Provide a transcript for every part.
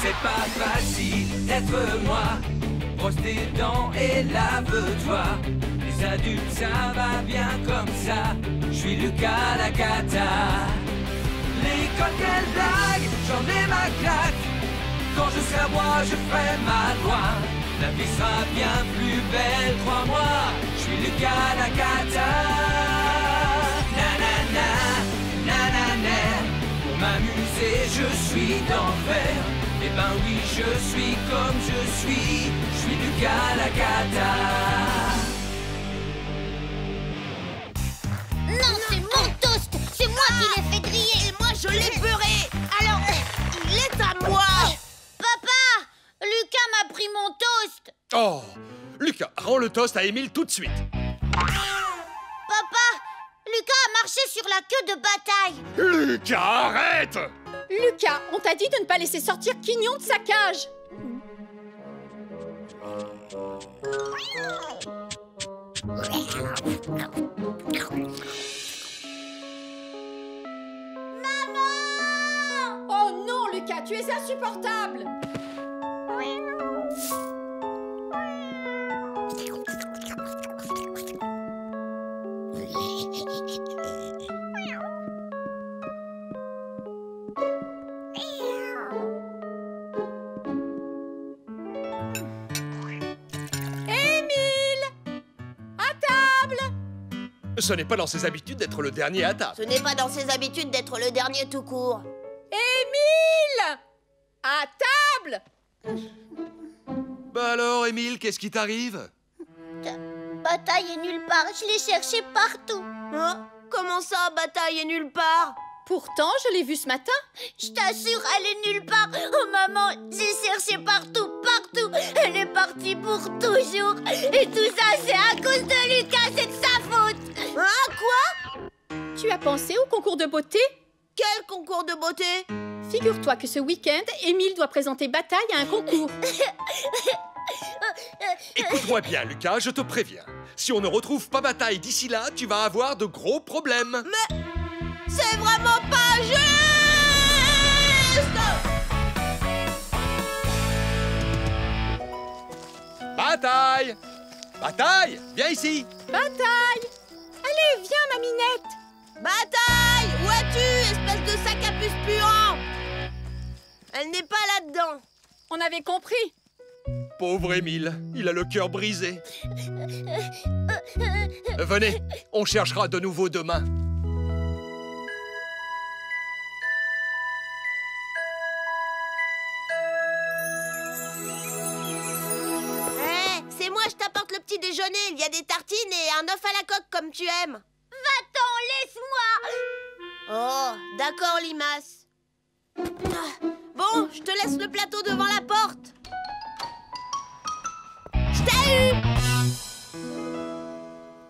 c'est pas facile d'être moi. Brosse tes dents et lave-toi. Les adultes, ça va bien comme ça. Je suis Lucas Lacata. L'école, quelle blague, j'en ai ma claque. Quand je serai à moi, je ferai ma loi. La vie sera bien plus belle, crois-moi. Je suis Lucas Lacata. Nanana, nanana. Pour m'amuser, je suis d'enfer. Eh ben oui, je suis comme je suis. Je suis Lucas Lacata. Non, c'est mon toast. C'est moi qui l'ai fait griller. Et moi, je l'ai beurré. Alors, il est à moi. Papa, Lucas m'a pris mon toast. Oh, Lucas, rends le toast à Émile tout de suite. Papa, Lucas a marché sur la queue de bataille. Lucas, arrête! Lucas, on t'a dit de ne pas laisser sortir Quignon de sa cage. Maman! Oh non, Lucas, tu es insupportable. Ce n'est pas dans ses habitudes d'être le dernier à table. Ce n'est pas dans ses habitudes d'être le dernier tout court. Émile! À table! Bah alors, Émile, qu'est-ce qui t'arrive? Bataille est nulle part. Je l'ai cherché partout. Hein? Comment ça, bataille est nulle part? Pourtant, je l'ai vue ce matin. Je t'assure, elle est nulle part. Oh maman, j'ai cherché partout, partout. Elle est partie pour toujours. Et tout ça, c'est à cause de Lucas, c'est de sa faute. Hein, quoi? Tu as pensé au concours de beauté? Quel concours de beauté? Figure-toi que ce week-end, Émile doit présenter Bataille à un concours. Écoute-moi bien, Lucas, je te préviens. Si on ne retrouve pas Bataille d'ici là, tu vas avoir de gros problèmes. Mais c'est vraiment pas juste! Bataille! Bataille, viens ici! Bataille! Allez, viens, ma minette! Bataille! Où es-tu, espèce de sac à puce puant? Elle n'est pas là-dedans. On avait compris. Pauvre Émile, il a le cœur brisé. Venez, on cherchera de nouveau demain. C'est moi, je t'apporte le petit déjeuner. Il y a des tartines et un œuf à la coque comme tu aimes. Va-t'en, laisse-moi. Oh, d'accord, Limace. Bon, je te laisse le plateau devant la porte. Je t'ai eu!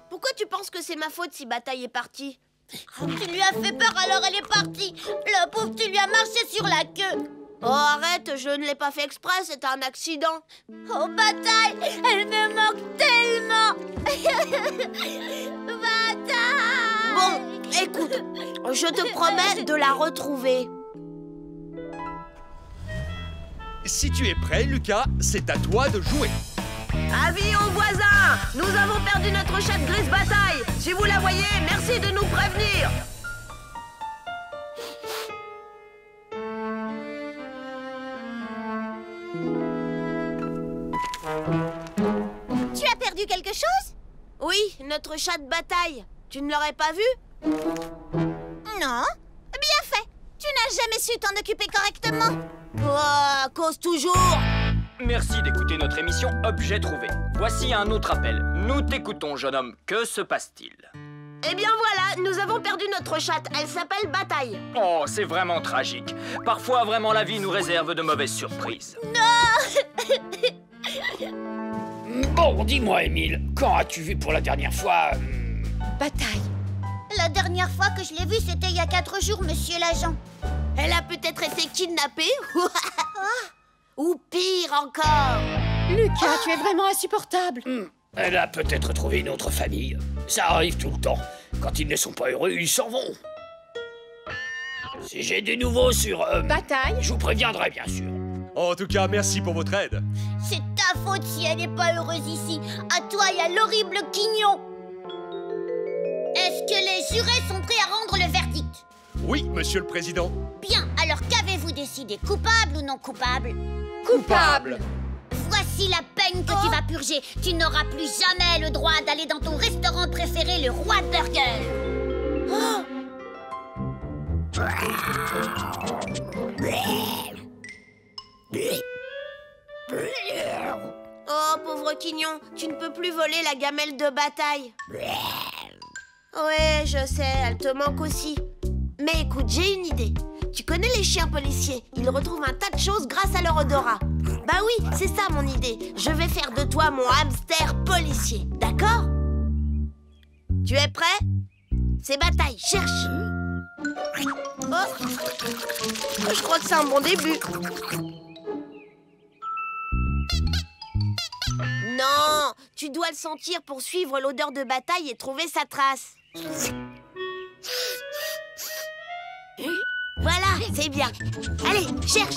Pourquoi tu penses que c'est ma faute si Bataille est partie? Tu lui as fait peur, alors elle est partie. La pauvre, tu lui as marché sur la queue. Oh, arrête, je ne l'ai pas fait exprès, c'était un accident. Oh, Bataille, elle me manque tellement. Bataille. Bon, écoute, je te promets de la retrouver. Si tu es prêt, Lucas, c'est à toi de jouer. Avis aux voisins, nous avons perdu notre chatte grise Bataille. Si vous la voyez, merci de nous prévenir. Tu as perdu quelque chose? Oui, notre chatte Bataille. Tu ne l'aurais pas vue? Non. Bien fait. Tu n'as jamais su t'en occuper correctement. Oh, cause toujours. Merci d'écouter notre émission Objet trouvé. Voici un autre appel. Nous t'écoutons, jeune homme. Que se passe-t-il? Eh bien voilà, nous avons perdu notre chatte. Elle s'appelle Bataille. Oh, c'est vraiment tragique. Parfois, vraiment, la vie nous réserve de mauvaises surprises. Bon, dis-moi, Émile, quand as-tu vu pour la dernière fois Bataille. La dernière fois que je l'ai vue, c'était il y a 4 jours, monsieur l'agent. Elle a peut-être été kidnappée. Ou pire encore. Lucas, tu es vraiment insupportable. Elle a peut-être trouvé une autre famille. Ça arrive tout le temps. Quand ils ne sont pas heureux, ils s'en vont. Si j'ai des nouveaux sur... Bataille. Je vous préviendrai, bien sûr. En tout cas, merci pour votre aide. C'est ta faute si elle n'est pas heureuse ici. À toi et à l'horrible Quignon. Est-ce que les jurés sont prêts à rendre le verdict? Oui, monsieur le président. Bien, alors qu'avez-vous décidé? Coupable ou non coupable? Coupable. Voici la peine que tu vas purger. Tu n'auras plus jamais le droit d'aller dans ton restaurant préféré, le Roi Burger. Oh, pauvre Quignon, tu ne peux plus voler la gamelle de bataille. Ouais, je sais, elle te manque aussi. Mais écoute, j'ai une idée. Tu connais les chiens policiers? Ils retrouvent un tas de choses grâce à leur odorat. Bah oui, c'est ça mon idée. Je vais faire de toi mon hamster policier, d'accord? Tu es prêt? C'est bataille, cherche. Oh, je crois que c'est un bon début. Non, tu dois le sentir pour suivre l'odeur de bataille et trouver sa trace. Voilà, c'est bien. Allez, cherche.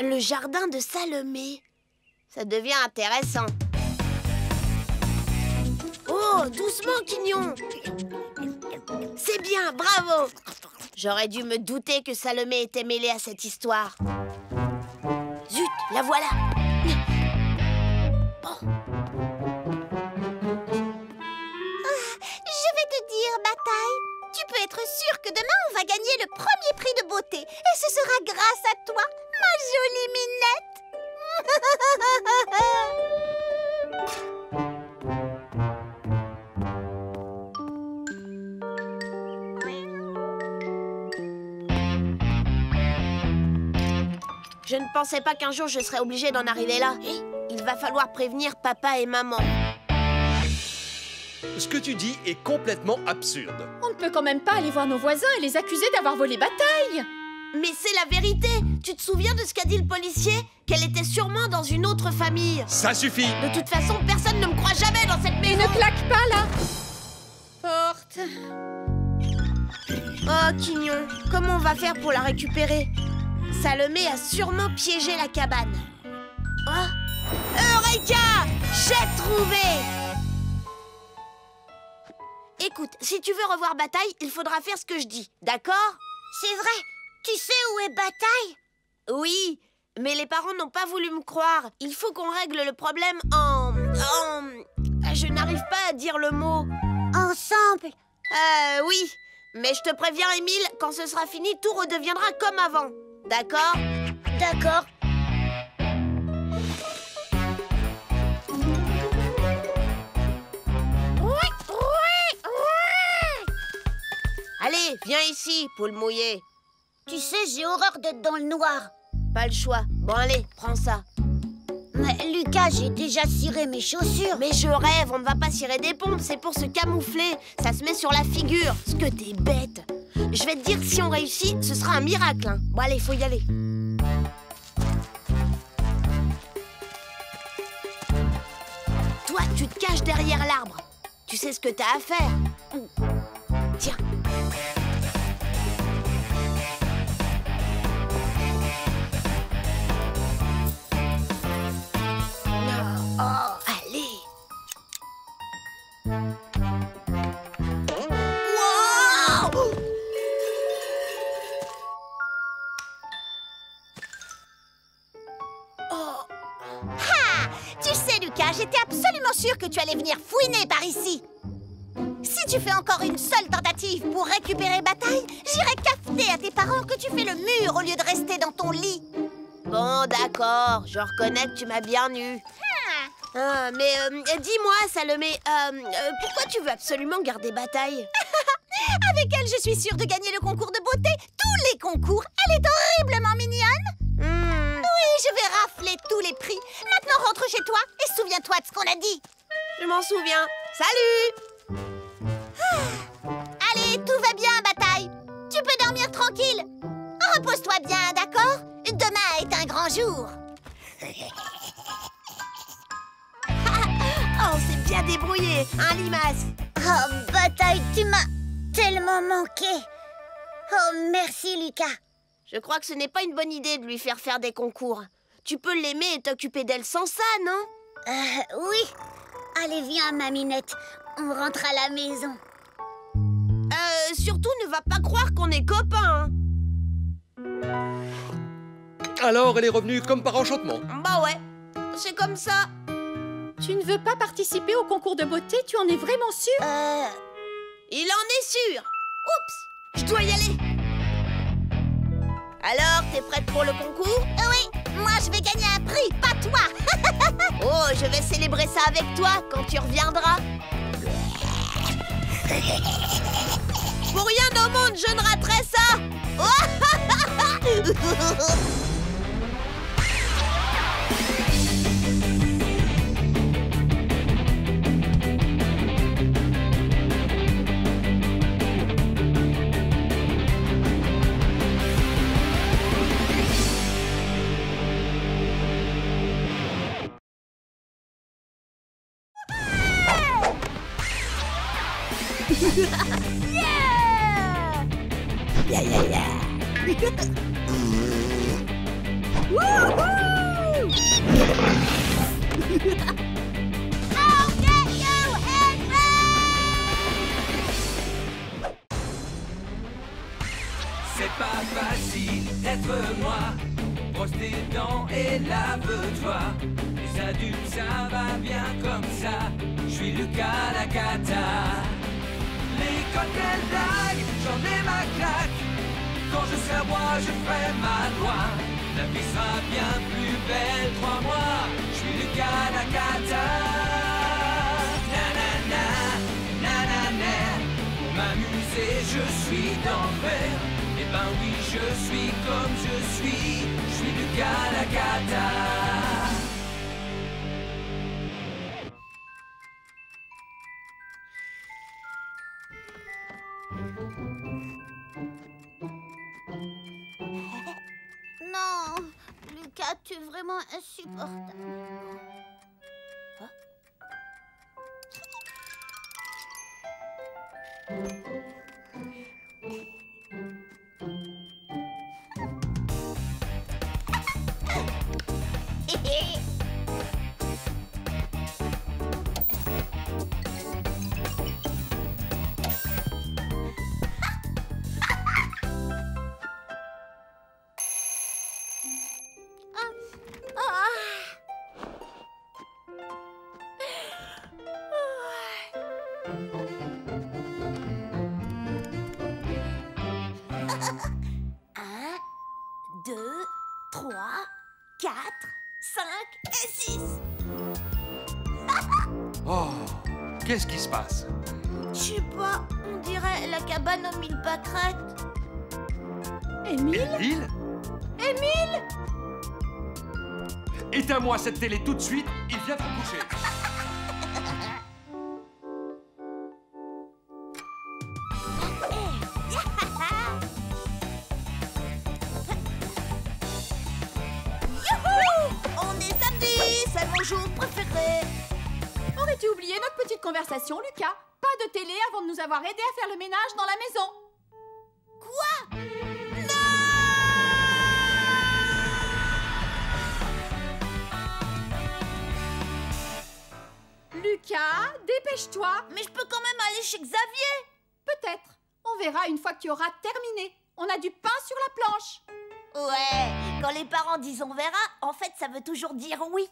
Le jardin de Salomé. Ça devient intéressant. Oh, doucement, Quignon. C'est bien, bravo. J'aurais dû me douter que Salomé était mêlée à cette histoire. Zut, la voilà. Je vais te dire, Bataille, tu peux être sûr que demain on va gagner le premier prix de beauté. Et ce sera grâce à toi, ma jolie minette. Je ne pensais pas qu'un jour je serais obligée d'en arriver là. Il va falloir prévenir papa et maman. Ce que tu dis est complètement absurde. On ne peut quand même pas aller voir nos voisins et les accuser d'avoir volé Bataille. Mais c'est la vérité. Tu te souviens de ce qu'a dit le policier? Qu'elle était sûrement dans une autre famille. Ça suffit. De toute façon, personne ne me croit jamais dans cette maison. Ne claque pas là. Porte. Oh, Quignon, comment on va faire pour la récupérer? Salomé a sûrement piégé la cabane. Oh, Eureka! J'ai trouvé! Écoute, si tu veux revoir Bataille, il faudra faire ce que je dis, d'accord? C'est vrai. Tu sais où est Bataille? Oui, mais les parents n'ont pas voulu me croire. Il faut qu'on règle le problème Je n'arrive pas à dire le mot. Ensemble. Oui. Mais je te préviens, Émile, quand ce sera fini, tout redeviendra comme avant. D'accord? D'accord. Allez, viens ici, poule mouillée. Tu sais, j'ai horreur d'être dans le noir. Pas le choix. Bon, allez, prends ça. Mais Lucas, j'ai déjà ciré mes chaussures. Mais je rêve, on ne va pas cirer des pompes, c'est pour se camoufler. Ça se met sur la figure. Ce que t'es bête. Je vais te dire que si on réussit, ce sera un miracle. Hein. Bon, allez, faut y aller. Toi, tu te caches derrière l'arbre. Tu sais ce que t'as à faire. Tiens. Oh, allez. Wow! Ha! Tu sais, Lucas, j'étais absolument sûre que tu allais venir fouiner par ici. Si tu fais encore une seule tentative pour récupérer Bataille, j'irai cafeter à tes parents que tu fais le mur au lieu de rester dans ton lit. Bon, d'accord, je reconnais que tu m'as bien eu. Mais dis-moi, Salomé, pourquoi tu veux absolument garder Bataille? Avec elle, je suis sûre de gagner le concours de beauté. Tous les concours. Elle est horriblement mignonne. Oui, je vais rafler tous les prix. Maintenant, rentre chez toi et souviens-toi de ce qu'on a dit. Je m'en souviens. Salut! Allez, tout va bien, Bataille. Tu peux dormir tranquille. Repose-toi bien, d'accord? Demain est un grand jour. Oh, c'est bien débrouillé, hein, Limace? Oh, Bataille, tu m'as tellement manqué. Oh, merci, Lucas. Je crois que ce n'est pas une bonne idée de lui faire des concours. Tu peux l'aimer et t'occuper d'elle sans ça, non? Oui. Allez, viens, maminette. On rentre à la maison. Surtout ne va pas croire qu'on est copains, hein. Alors, elle est revenue comme par enchantement. Bah ouais, c'est comme ça. Tu ne veux pas participer au concours de beauté? Tu en es vraiment sûre? Il en est sûr. Oups, je dois y aller. Alors, t'es prête pour le concours? Oui, moi je vais gagner un prix, pas toi. Oh, je vais célébrer ça avec toi quand tu reviendras. Pour rien au monde, je ne raterai ça. C'est pas facile d'être moi. Brosse tes dents et lave-toi. Les adultes, ça va bien comme ça. Je suis Lucas la cata. Les cocktails blagues, j'en ai ma claque. Quand je serai roi, je ferai ma loi. La vie sera bien plus belle, crois-moi. Je suis Lucas la cata. Nanana, nanana. Pour m'amuser, je suis d'enfer. Eh ben oui, je suis comme je suis Lucas la cata. Non, Lucas, tu es vraiment insupportable. Un, 2, 3, 4, 5 et 6. Oh, qu'est-ce qui se passe? Je sais pas, on dirait la cabane aux 1000 pâquerettes. Émile? Émile? Émile? Éteins-moi cette télé tout de suite, il vient te coucher. On est samedi, c'est mon jour préféré. Aurais-tu oublié notre petite conversation, Lucas? Pas de télé avant de nous avoir aidé à faire le ménage dans la maison. Quoi? Lucas, dépêche-toi. Mais je peux quand même aller chez Xavier. Peut-être. On verra une fois que tu auras terminé. On a du pain sur la planche. Ouais, quand les parents disent on verra, en fait, ça veut toujours dire oui.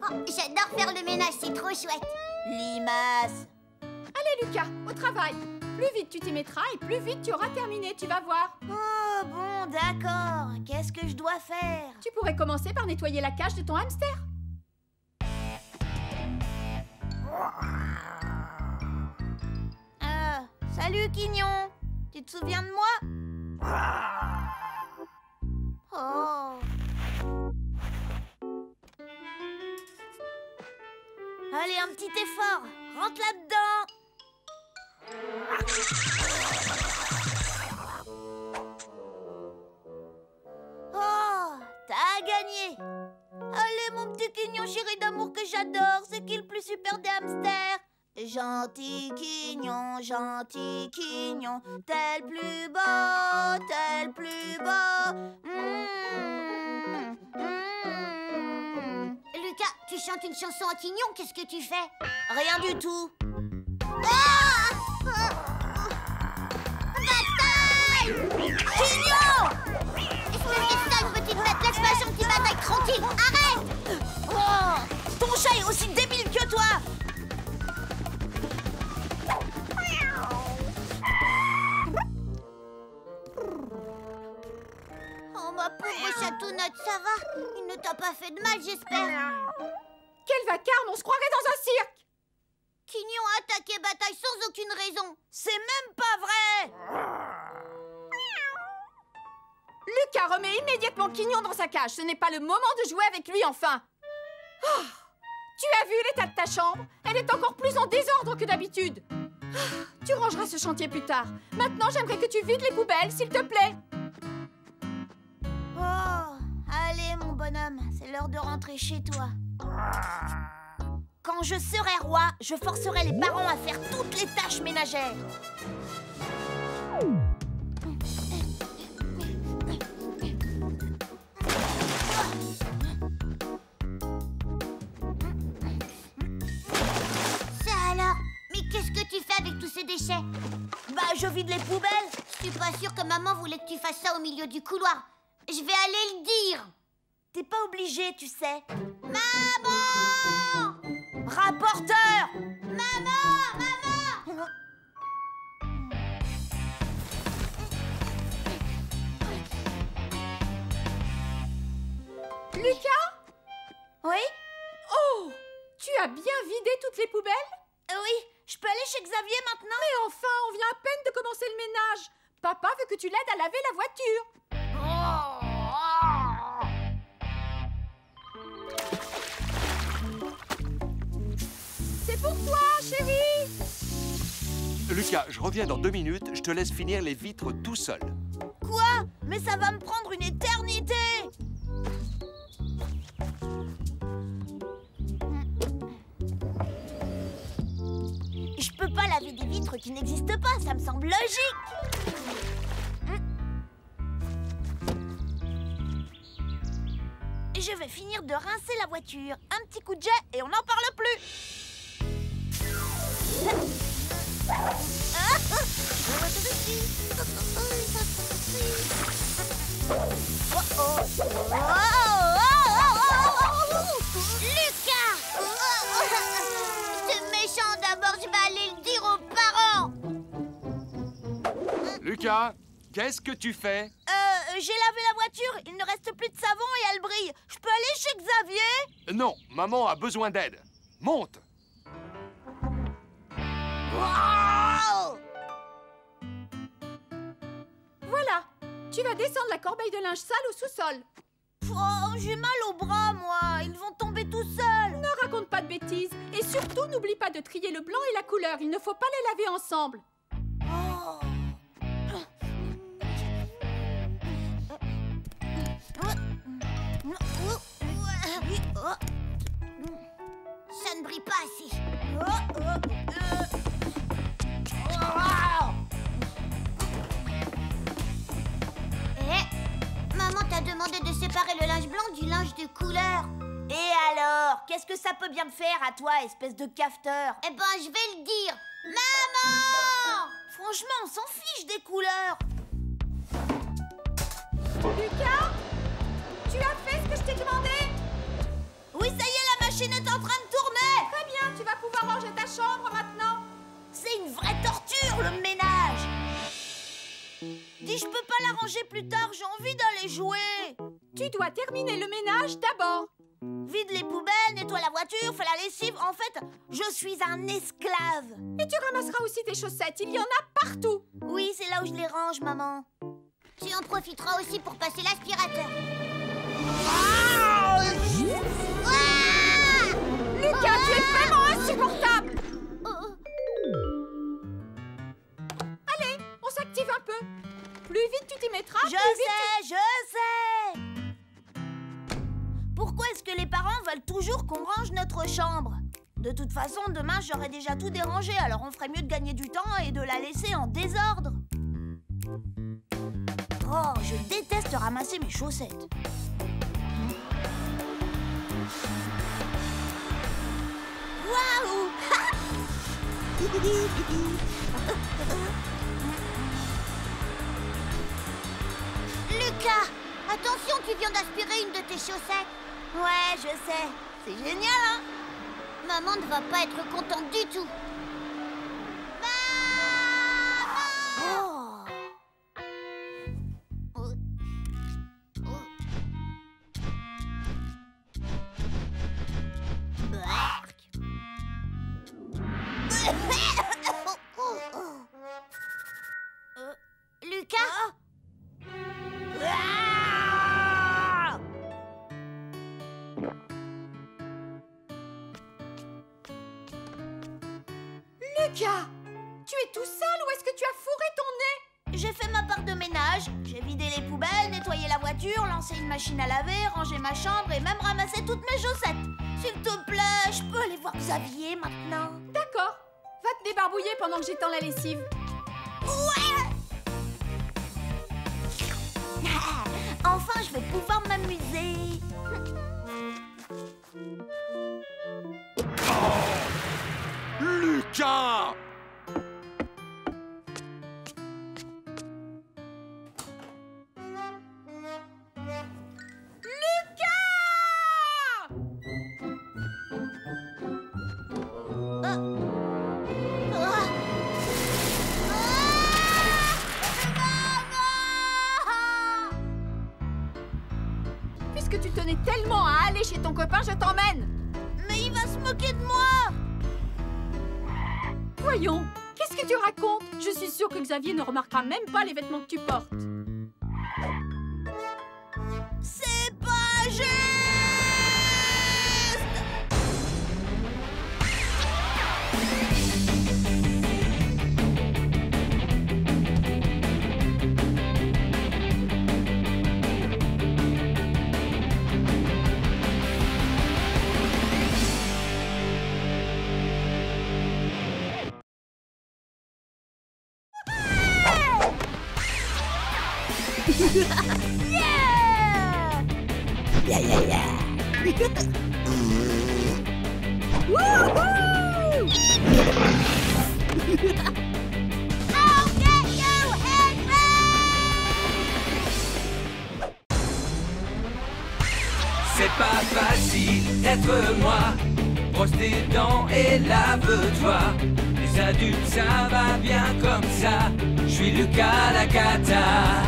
Oh, j'adore faire le ménage, c'est trop chouette. Limace. Allez, Lucas, au travail. Plus vite tu t'y mettras et plus vite tu auras terminé, tu vas voir. Oh, bon, d'accord. Qu'est-ce que je dois faire? Tu pourrais commencer par nettoyer la cage de ton hamster. Salut, Quignon. Tu te souviens de moi? Oh. Allez, un petit effort. Rentre là-dedans. Oh, t'as gagné. Allez, mon petit Quignon chéri d'amour que j'adore. C'est qui le plus super des hamsters? Gentil quignon, tel plus beau. Lucas, tu chantes une chanson à Quignon, qu'est-ce que tu fais? Rien du tout. Bataille! Quignon! Espèce de sale petite bête, laisse-moi son petit bataille tranquille, arrête! Oh, ton chat est aussi débile que toi. Oh, ma pauvre chatounette, ça va? Il ne t'a pas fait de mal, j'espère. Quel vacarme, on se croirait dans un cirque! Quignon a attaqué Bataille sans aucune raison. C'est même pas vrai. Lucas, remets immédiatement Quignon dans sa cage. Ce n'est pas le moment de jouer avec lui, enfin. Oh, tu as vu l'état de ta chambre? Elle est encore plus en désordre que d'habitude. Oh, tu rangeras ce chantier plus tard. Maintenant, j'aimerais que tu vides les poubelles, s'il te plaît. Oh, allez, mon bonhomme, c'est l'heure de rentrer chez toi. Quand je serai roi, je forcerai les parents à faire toutes les tâches ménagères. Ça alors? Mais qu'est-ce que tu fais avec tous ces déchets? Bah, je vide les poubelles. Je suis pas sûre que maman voulait que tu fasses ça au milieu du couloir. Je vais aller le dire. T'es pas obligé, tu sais. Maman! Rapporteur! Maman! Lucas? Oui? Oh, tu as bien vidé toutes les poubelles? Oui, je peux aller chez Xavier maintenant? Mais enfin, on vient à peine de commencer le ménage. Papa veut que tu l'aides à laver la voiture. C'est pour toi, chérie. Lucas, je reviens dans 2 minutes, je te laisse finir les vitres tout seul. Quoi? Mais ça va me prendre une éternité! Je peux pas laver des vitres qui n'existent pas, ça me semble logique! Je vais finir de rincer la voiture. Un petit coup de jet et on n'en parle plus! Lucas! C'est méchant, d'abord je vais aller le dire aux parents. Lucas, qu'est-ce que tu fais? J'ai lavé la voiture, il ne reste plus de savon et elle brille. Je peux aller chez Xavier? Non, maman a besoin d'aide. Monte! Wow! Voilà, tu vas descendre la corbeille de linge sale au sous-sol. Oh, j'ai mal au bras, moi. Ils vont tomber tout seuls. Ne raconte pas de bêtises. Et surtout, n'oublie pas de trier le blanc et la couleur. Il ne faut pas les laver ensemble. Oh. Ça ne brille pas assez. Maman t'a demandé de séparer le linge blanc du linge de couleur. Et alors? Qu'est-ce que ça peut bien te faire à toi, espèce de cafeteur? Eh ben, je vais le dire. Maman! Franchement, on s'en fiche des couleurs. Lucas, tu as fait ce que je t'ai demandé? Oui, ça y est, la machine est en train de tourner. Très bien, tu vas pouvoir ranger ta chambre maintenant. C'est une vraie torture, le ménage. Dis, je peux pas la ranger plus tard, j'ai envie d'aller jouer. Tu dois terminer le ménage d'abord. Vide les poubelles, nettoie la voiture, fais la lessive. En fait, je suis un esclave. Et tu ramasseras aussi tes chaussettes, il y en a partout. Oui, c'est là où je les range, maman. Tu en profiteras aussi pour passer l'aspirateur. Lucas, tu es vraiment insupportable. Allez, on s'active un peu. Plus vite tu t'y mettras, Je sais. Pourquoi est-ce que les parents veulent toujours qu'on range notre chambre? De toute façon, demain, j'aurai déjà tout dérangé, alors on ferait mieux de gagner du temps et de la laisser en désordre. Oh, je déteste ramasser mes chaussettes. Waouh! Lucas, attention, tu viens d'aspirer une de tes chaussettes. Ouais, je sais. C'est génial, hein? Maman ne va pas être contente du tout. Oh. Lucas? Lucas, tu es tout seul ou est-ce que tu as fourré ton nez? J'ai fait ma part de ménage. J'ai vidé les poubelles, nettoyé la voiture, lancé une machine à laver, rangé ma chambre et même ramassé toutes mes chaussettes. S'il te plaît, je peux aller voir Xavier maintenant? D'accord, va te débarbouiller pendant que j'étends la lessive. Ouais! Enfin, je vais pouvoir m'amuser. Lucas! Puisque tu tenais tellement à aller chez ton copain, je t'emmène. Mais il va se moquer de moi. Voyons, qu'est-ce que tu racontes? Je suis sûre que Xavier ne remarquera même pas les vêtements que tu portes. C'est pas juste. Yeah! Yeah, yeah, yeah! Woohoo! I'll get you, Henry! C'est pas facile d'être moi. Brosse tes dents et lave-toi. Les adultes, ça va bien comme ça. Je suis Lucas la cata.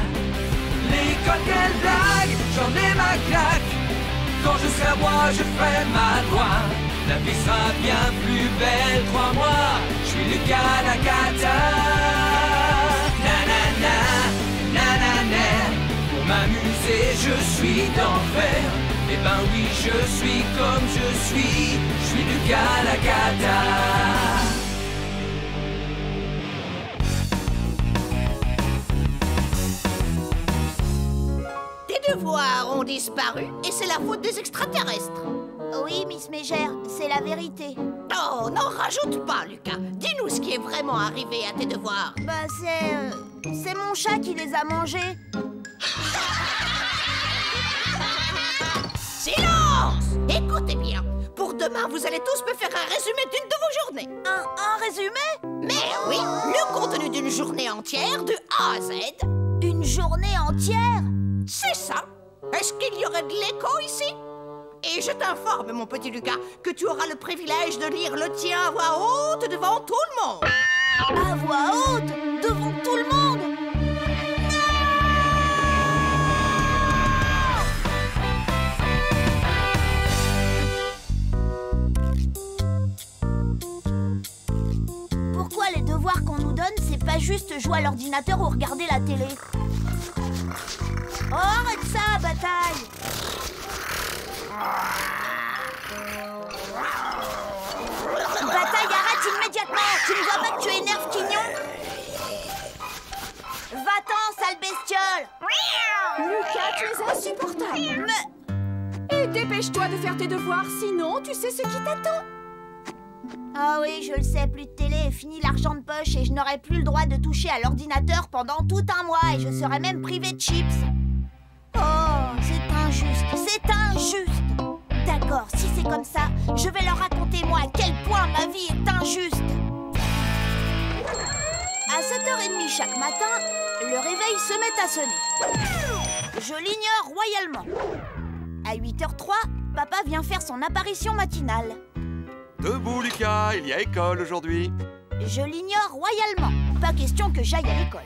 L'école, quelle blague, j'en ai ma claque. Quand je serai roi, je ferai ma loi. La vie sera bien plus belle, crois-moi. Je suis Lucas la cata. Nanana, nanana. Pour m'amuser, je suis d'enfer. Eh ben oui, je suis comme je suis Lucas la cata. Tes devoirs ont disparu et c'est la faute des extraterrestres. Oui, Miss Mégère, c'est la vérité. Oh, n'en rajoute pas, Lucas. Dis-nous ce qui est vraiment arrivé à tes devoirs. Bah, c'est mon chat qui les a mangés. Silence! Écoutez bien. Pour demain, vous allez tous me faire un résumé d'une de vos journées. Un résumé? Mais oui, le contenu d'une journée entière de A à Z. Une journée entière? C'est ça. Est-ce qu'il y aurait de l'écho ici? Et je t'informe, mon petit Lucas, que tu auras le privilège de lire le tien à voix haute devant tout le monde. À voix haute? Devant tout le monde? Pourquoi les devoirs qu'on nous donne, c'est pas juste jouer à l'ordinateur ou regarder la télé? Oh, arrête ça, Bataille! Bataille, arrête immédiatement! Tu ne vois pas que tu énerves Quignon? Va-t'en, sale bestiole! Lucas, tu es insupportable. Et dépêche-toi de faire tes devoirs, sinon tu sais ce qui t'attend. Ah oui, je le sais, plus de télé et fini l'argent de poche et je n'aurai plus le droit de toucher à l'ordinateur pendant tout un mois et je serai même privée de chips. Oh, c'est injuste, c'est injuste. D'accord, si c'est comme ça, je vais leur raconter moi à quel point ma vie est injuste. À 7h30 chaque matin, le réveil se met à sonner. Je l'ignore royalement. À 8h03, papa vient faire son apparition matinale. Debout, Lucas, il y a école aujourd'hui. Je l'ignore royalement. Pas question que j'aille à l'école.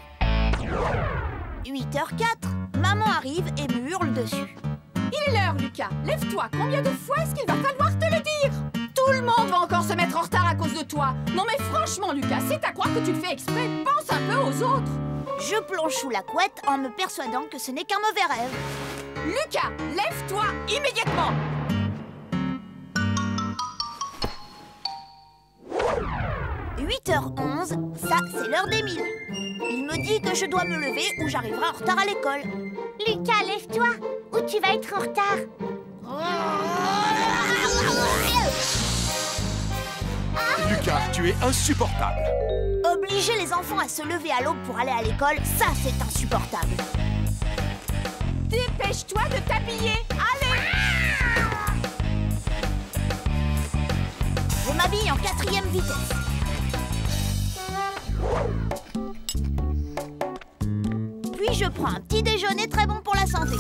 8h04, maman arrive et me hurle dessus. Il est l'heure, Lucas. Lève-toi. Combien de fois est-ce qu'il va falloir te le dire? Tout le monde va encore se mettre en retard à cause de toi. Non mais franchement, Lucas, c'est à croire que tu le fais exprès. Pense un peu aux autres. Je plonge sous la couette en me persuadant que ce n'est qu'un mauvais rêve. Lucas, lève-toi immédiatement. 8h11, ça c'est l'heure d'Émile. Il me dit que je dois me lever ou j'arriverai en retard à l'école. Lucas, lève-toi, ou tu vas être en retard. Lucas, tu es insupportable. Obliger les enfants à se lever à l'aube pour aller à l'école, ça c'est insupportable. Dépêche-toi de t'habiller. Allez. Je m'habille en 4e vitesse. Puis je prends un petit déjeuner très bon pour la santé.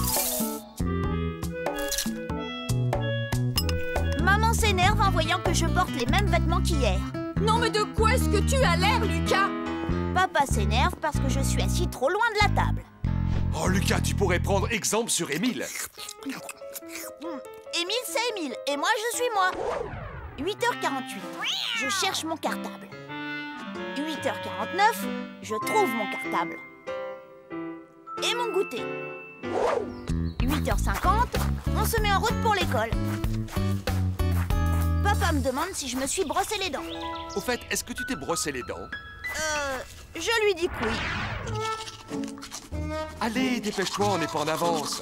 Maman s'énerve en voyant que je porte les mêmes vêtements qu'hier. Non mais de quoi est-ce que tu as l'air, Lucas? Papa s'énerve parce que je suis assis trop loin de la table. Oh, Lucas, tu pourrais prendre exemple sur Émile. Émile, c'est Émile, et moi, je suis moi. 8h48, je cherche mon cartable. 8h49, je trouve mon cartable. Et mon goûter. 8h50, on se met en route pour l'école. Papa me demande si je me suis brossé les dents. Au fait, est-ce que tu t'es brossé les dents? Je lui dis que oui. Allez, dépêche-toi, on n'est pas en avance.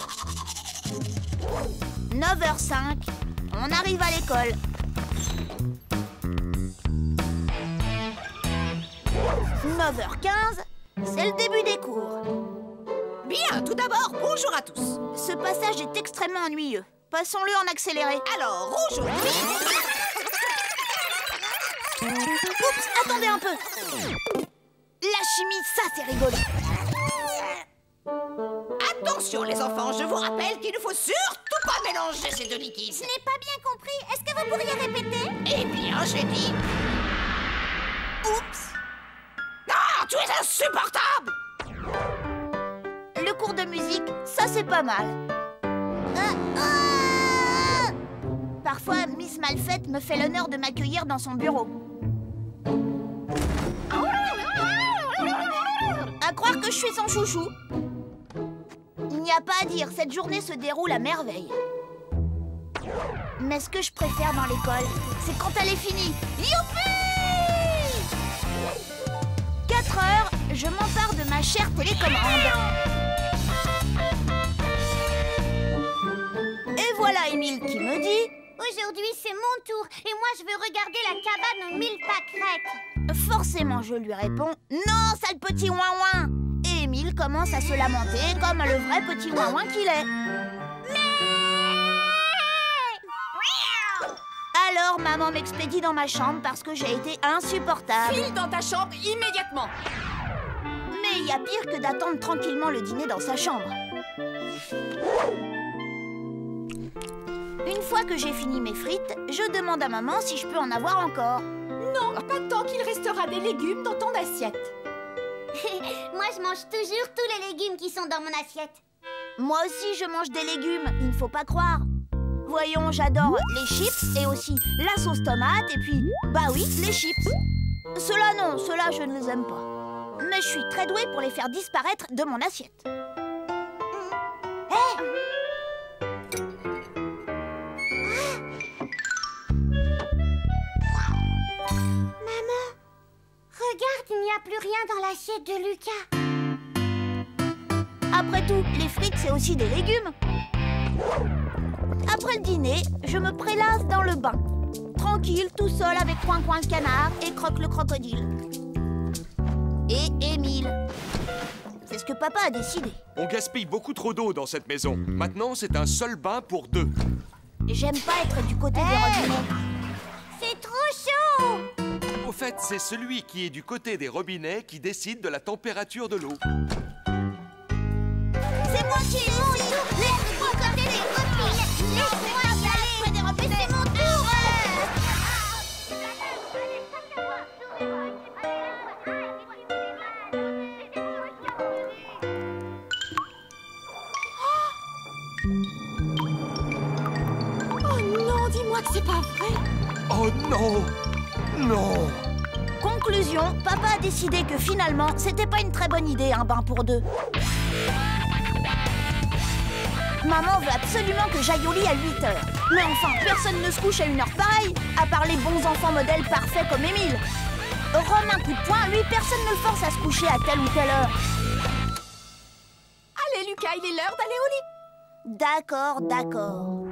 9h05, on arrive à l'école. 9h15, c'est le début des cours. Bien, tout d'abord, bonjour à tous. Ce passage est extrêmement ennuyeux. Passons-le en accéléré. Alors, aujourd'hui... Oups, attendez un peu. La chimie, ça c'est rigolo. Attention les enfants, je vous rappelle qu'il ne faut surtout pas mélanger ces deux liquides. Je n'ai pas bien compris. Est-ce que vous pourriez répéter? Eh bien, j'ai dit... Oups. Ah, tu es insupportable. Le cours de musique, ça c'est pas mal. Parfois, Miss Malfaite me fait l'honneur de m'accueillir dans son bureau. À croire que je suis son chouchou. Il n'y a pas à dire, cette journée se déroule à merveille. Mais ce que je préfère dans l'école, c'est quand elle est finie. Youpi! 4 heures, je m'empare de ma chère télécommande. Et voilà Émile qui me dit... Aujourd'hui, c'est mon tour et moi, je veux regarder la cabane aux 1000 pâquerettes. Forcément, je lui réponds « Non, sale petit ouin-ouin !» Et Émile commence à se lamenter comme le vrai petit ouin-ouin qu'il est. Alors, maman m'expédie dans ma chambre parce que j'ai été insupportable. File dans ta chambre immédiatement. Mais il y a pire que d'attendre tranquillement le dîner dans sa chambre. Une fois que j'ai fini mes frites, je demande à maman si je peux en avoir encore. Non, pas tant qu'il restera des légumes dans ton assiette. Moi, je mange toujours tous les légumes qui sont dans mon assiette. Moi aussi, je mange des légumes, il ne faut pas croire. Voyons, j'adore les chips et aussi la sauce tomate et puis, bah oui, les chips. Ceux-là, non, ceux-là, je ne les aime pas. Mais je suis très douée pour les faire disparaître de mon assiette. Hé! Maman, regarde, il n'y a plus rien dans l'assiette de Lucas. Après tout, les frites, c'est aussi des légumes. Après le dîner, je me prélave dans le bain. tranquille, tout seul avec Coin-Coin le canard et Croque le crocodile. Et Émile. C'est ce que papa a décidé. On gaspille beaucoup trop d'eau dans cette maison. Maintenant, c'est un seul bain pour 2. J'aime pas être du côté des robinets. C'est trop chaud! Au fait, c'est celui qui est du côté des robinets qui décide de la température de l'eau. C'est moi qui ai mon tour. Laisse-moi côté des robinets. Laisse-moi y aller près des robinets. C'est mon tour. Oh non, dis-moi que c'est pas vrai. Oh non! Non! Conclusion, papa a décidé que finalement, c'était pas une très bonne idée, un bain pour 2. Maman veut absolument que j'aille au lit à 8h. Mais enfin, personne ne se couche à une heure pareille, à part les bons enfants modèles parfaits comme Émile. Rome un coup de poing, lui, personne ne le force à se coucher à telle ou telle heure. Allez, Lucas, il est l'heure d'aller au lit. D'accord, d'accord.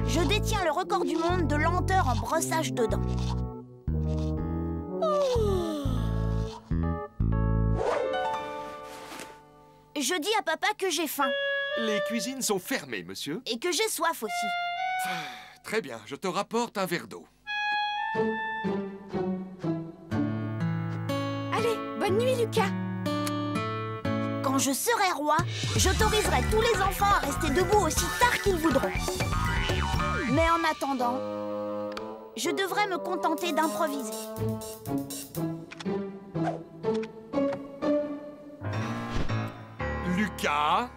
Je détiens le record du monde de lenteur en brossage de dents. Je dis à papa que j'ai faim. Les cuisines sont fermées, monsieur. Et que j'ai soif aussi. Très bien, je te rapporte un verre d'eau. Allez, bonne nuit, Lucas. Quand je serai roi, j'autoriserai tous les enfants à rester debout aussi tard qu'ils voudront. Mais en attendant, je devrais me contenter d'improviser. Lucas?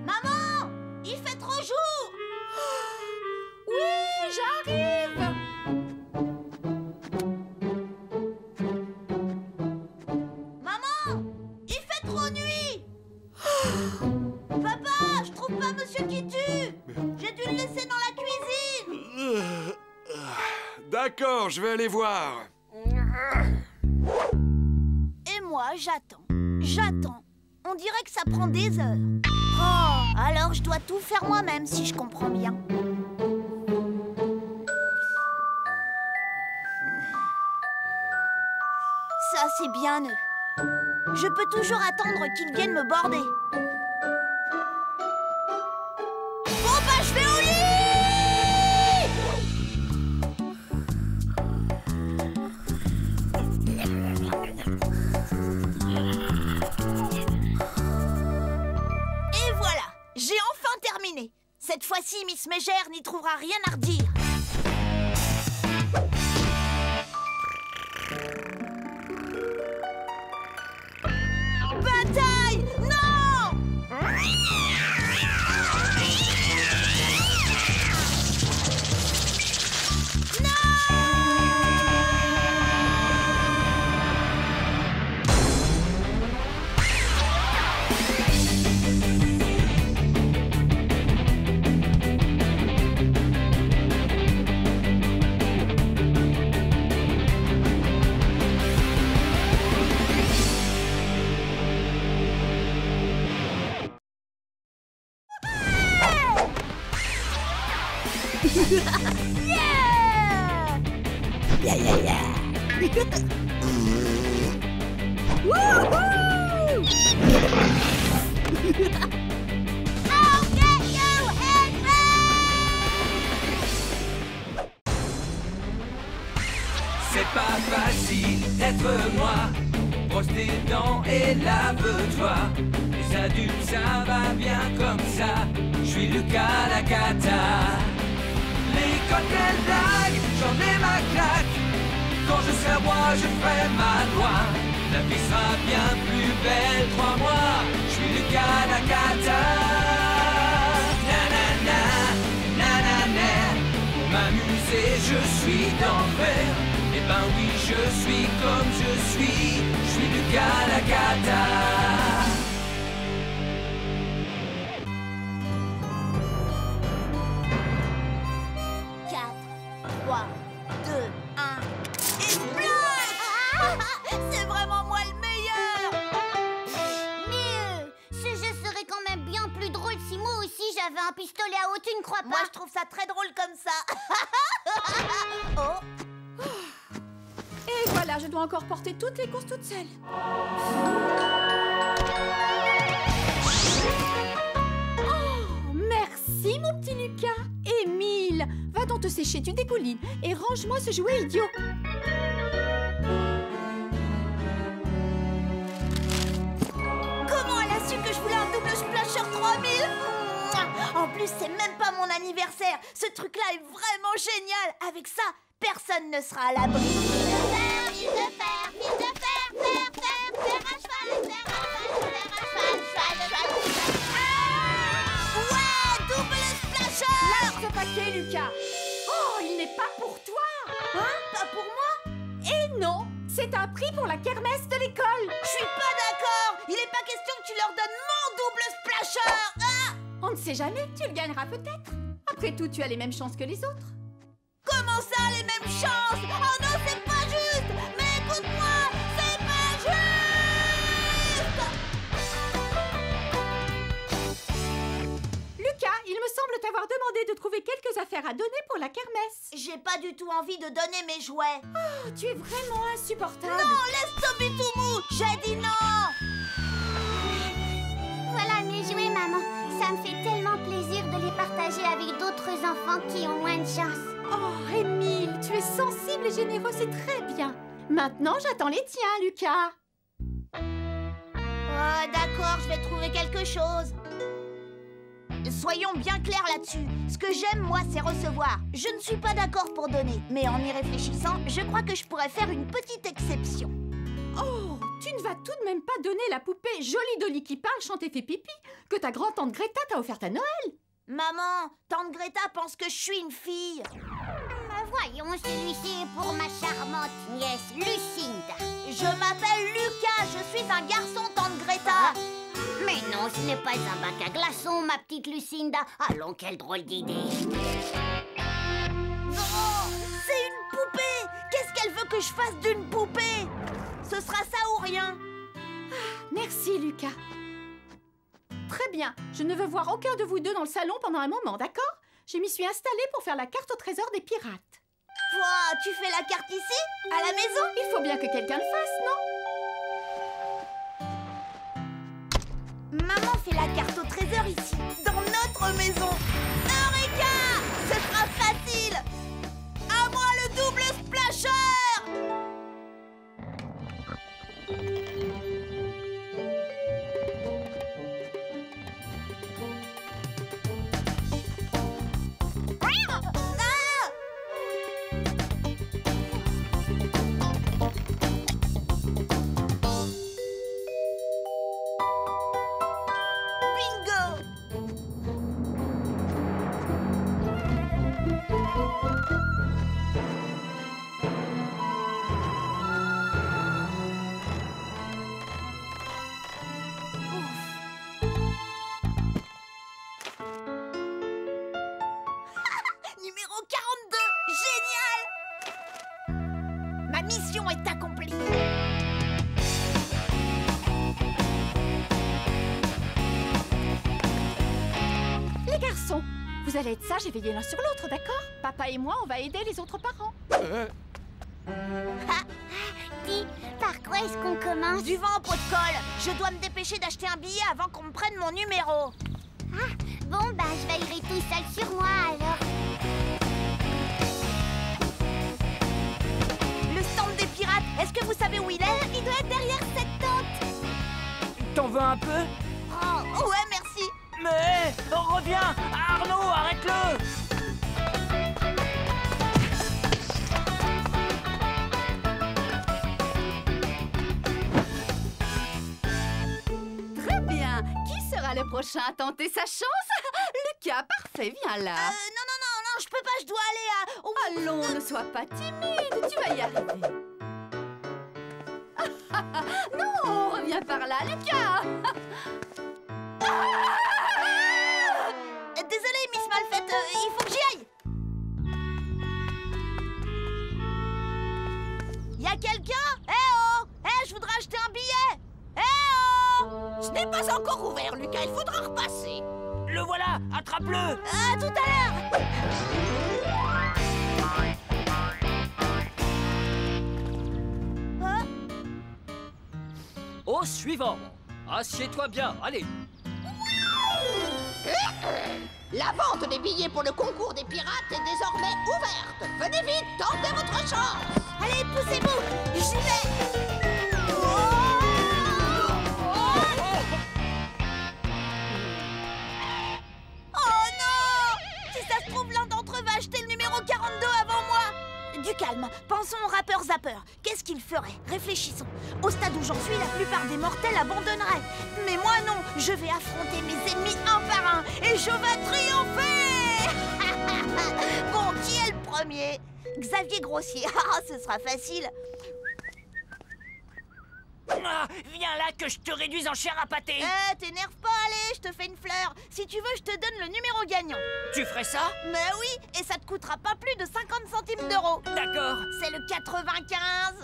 Maman, il fait trop jour. Oui, j'arrive. Maman, il fait trop nuit. Papa, je trouve pas Monsieur qui tue. J'ai dû le laisser dans la cuisine. D'accord, je vais aller voir. Et moi, j'attends. J'attends. On dirait que ça prend des heures. Oh, alors je dois tout faire moi-même si je comprends bien. Ça, c'est bien eux. Je peux toujours attendre qu'ils viennent me border. Bon, bah, je vais au lit! Et voilà, j'ai enfin terminé. Cette fois-ci, Miss Mégère n'y trouvera rien à redire. Bataille! Non! Yeah! Yeah, yeah, yeah! Woohoo! I'll get you, Henry! C'est pas facile d'être moi. Brosse tes dents et lave-toi. Les adultes, ça va bien comme ça. Je suis Lucas la cata. Les cocktails blagues, j'en ai ma claque. Quand je serai roi, je ferai ma loi. La vie sera bien plus belle, crois-moi. Je suis Lucas la cata. Nanana, nanana. Pour m'amuser, je suis d'enfer. Eh ben oui, je suis comme je suis. Je suis Lucas la cata. 3, 2, 1, explose! C'est vraiment moi le meilleur! Mais ce jeu serait quand même bien crois pas. Moi, je trouve ça très drôle comme ça. Oh. Et voilà, je dois encore porter toutes les courses toute seule. Oh, merci, mon petit Lucas. Émile, va donc te sécher, tu dégoulines. Et range-moi ce jouet idiot. Comment elle a su que je voulais un double splasher 3000? En plus, c'est même pas mon anniversaire. Ce truc-là est vraiment génial. Avec ça, personne ne sera à l'abri. Fils de fer, fils de fer, fer à cheval, ouais, double splasher. Lâche ce paquet, Lucas. Oh, il n'est pas pour toi. Hein? Pas pour moi? Et non, c'est un prix pour la kermesse de l'école. Je suis pas d'accord. Il n'est pas question que tu leur donnes mon double splasher. Ah! On ne sait jamais, tu le gagneras peut-être. Après tout, tu as les mêmes chances que les autres. Comment ça, les mêmes chances? Oh non, c'est pas juste. Mais écoute-moi, c'est pas juste. Lucas, il me semble t'avoir demandé de trouver quelques affaires à donner pour la kermesse. J'ai pas du tout envie de donner mes jouets. Oh, tu es vraiment insupportable. Non, laisse tomber tout mou. J'ai dit non. Voilà mes jouets, maman. Ça me fait tellement plaisir de les partager avec d'autres enfants qui ont moins de chance. Oh, Émile, tu es sensible et généreux, c'est très bien. Maintenant, j'attends les tiens, Lucas. Oh, d'accord, je vais trouver quelque chose. Soyons bien clairs là-dessus. Ce que j'aime, moi, c'est recevoir. Je ne suis pas d'accord pour donner. Mais en y réfléchissant, je crois que je pourrais faire une petite exception. Oh, tu ne vas tout de même pas donner la poupée Jolie Dolly qui parle, chante et fait pipi que ta grand-tante Greta t'a offerte à Noël. Maman, tante Greta pense que je suis une fille. Voyons, celui-ci est pour ma charmante nièce Lucinda. Je m'appelle Lucas, je suis un garçon, tante Greta. Mais non, ce n'est pas un bac à glaçons, ma petite Lucinda. Allons, quelle drôle d'idée. Non, c'est une poupée. Qu'est-ce qu'elle veut que je fasse d'une poupée? Ce sera ça ou rien. Merci, Lucas. Très bien, je ne veux voir aucun de vous deux dans le salon pendant un moment, d'accord? Je m'y suis installée pour faire la carte au trésor des pirates. Toi, tu fais la carte ici? À la maison? Il faut bien que quelqu'un le fasse, non? Maman fait la carte au trésor ici, dans notre maison. Eureka! Ce sera facile. À moi le double splasher! Numéro 42, génial! Ma mission est accomplie. Les garçons, vous allez être sages et veiller l'un sur l'autre, d'accord? Papa et moi, on va aider les autres parents. Dis, par quoi est-ce qu'on commence? Du vent en pot de colle. Je dois me dépêcher d'acheter un billet avant qu'on me prenne mon numéro. Ah, bon, bah, je veillerai tout seul sur moi, alors. Le stand des pirates, est-ce que vous savez où il est? Il doit être derrière cette tente. T'en veux un peu? Oh, ouais, merci. Mais reviens! Arnaud, arrête-le! Très bien. Qui sera le prochain à tenter sa chance? Lucas, parfait, viens là. Non, je peux pas, je dois aller à... Oh, Allons, ne sois pas timide, tu vas y arriver. Non, reviens par là, Lucas. Désolée, Miss Malfaite, il faut que j'y aille. Y a quelqu'un? Eh oh! Eh, je voudrais acheter un billet. Eh oh! Ce n'est pas encore ouvert, Lucas, il faudra repasser. Le voilà! Attrape-le! À tout à l'heure. Au suivant. Assieds-toi bien, allez. La vente des billets pour le concours des pirates est désormais ouverte. Venez vite, tentez votre chance. Allez, poussez-vous. J'y vais. Oh non! Si ça se trouve, l'un d'entre eux va acheter le numéro 42 avant moi. Du calme, pensons au rappeur Zapper. Qu'est-ce qu'il ferait? Réfléchissons. Au stade où j'en suis, la plupart des mortels abandonneraient. Mais moi non, je vais affronter mes ennemis un par un et je vais triompher. Bon, qui est le premier? Xavier Grossier. Ah, ce sera facile. Ah, viens là que je te réduise en chair à pâté! T'énerve pas, allez, je te fais une fleur. Si tu veux, je te donne le numéro gagnant. Tu ferais ça? Mais oui, et ça te coûtera pas plus de 50 centimes d'euros. D'accord. C'est le 95.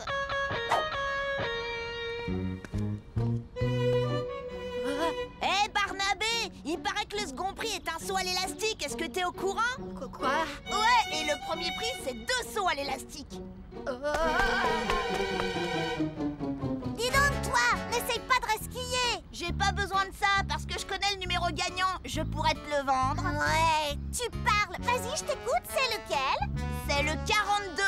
Hé, Barnabé, il paraît que le second prix est un saut à l'élastique. Est-ce que t'es au courant? Quoi? Ouais, et le premier prix, c'est 2 sauts à l'élastique. Dis donc, toi, n'essaye pas de resquiller. J'ai pas besoin de ça, parce que je connais le numéro gagnant. Je pourrais te le vendre. Ouais, tu parles. Vas-y, je t'écoute, c'est lequel? C'est le 42.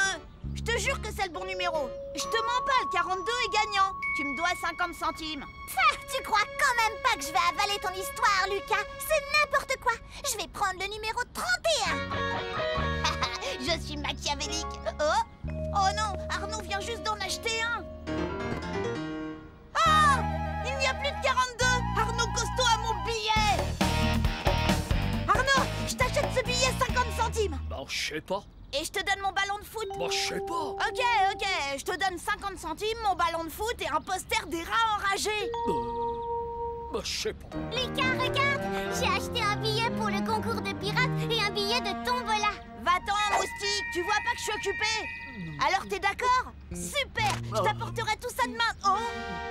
Je te jure que c'est le bon numéro. Je te mens pas, le 42 est gagnant. Tu me dois 50 centimes. Tu crois quand même pas que je vais avaler ton histoire, Lucas? C'est n'importe quoi. Je vais prendre le numéro 31. Je suis machiavélique. Oh non, Arnaud vient juste d'en acheter un. Ah! Il n'y a plus de 42. Arnaud Costaud a mon billet. Arnaud, je t'achète ce billet 50 centimes. Bah, je sais pas. Et je te donne mon ballon de foot. Bah, je sais pas. Ok, je te donne 50 centimes, mon ballon de foot et un poster des rats enragés. Bah, je sais pas. Lucas, regarde, j'ai acheté un billet pour le concours de pirates et un billet de tombola. Va-t'en, moustique, tu vois pas que je suis occupée? Alors t'es d'accord? Super, je t'apporterai tout ça demain. Oh,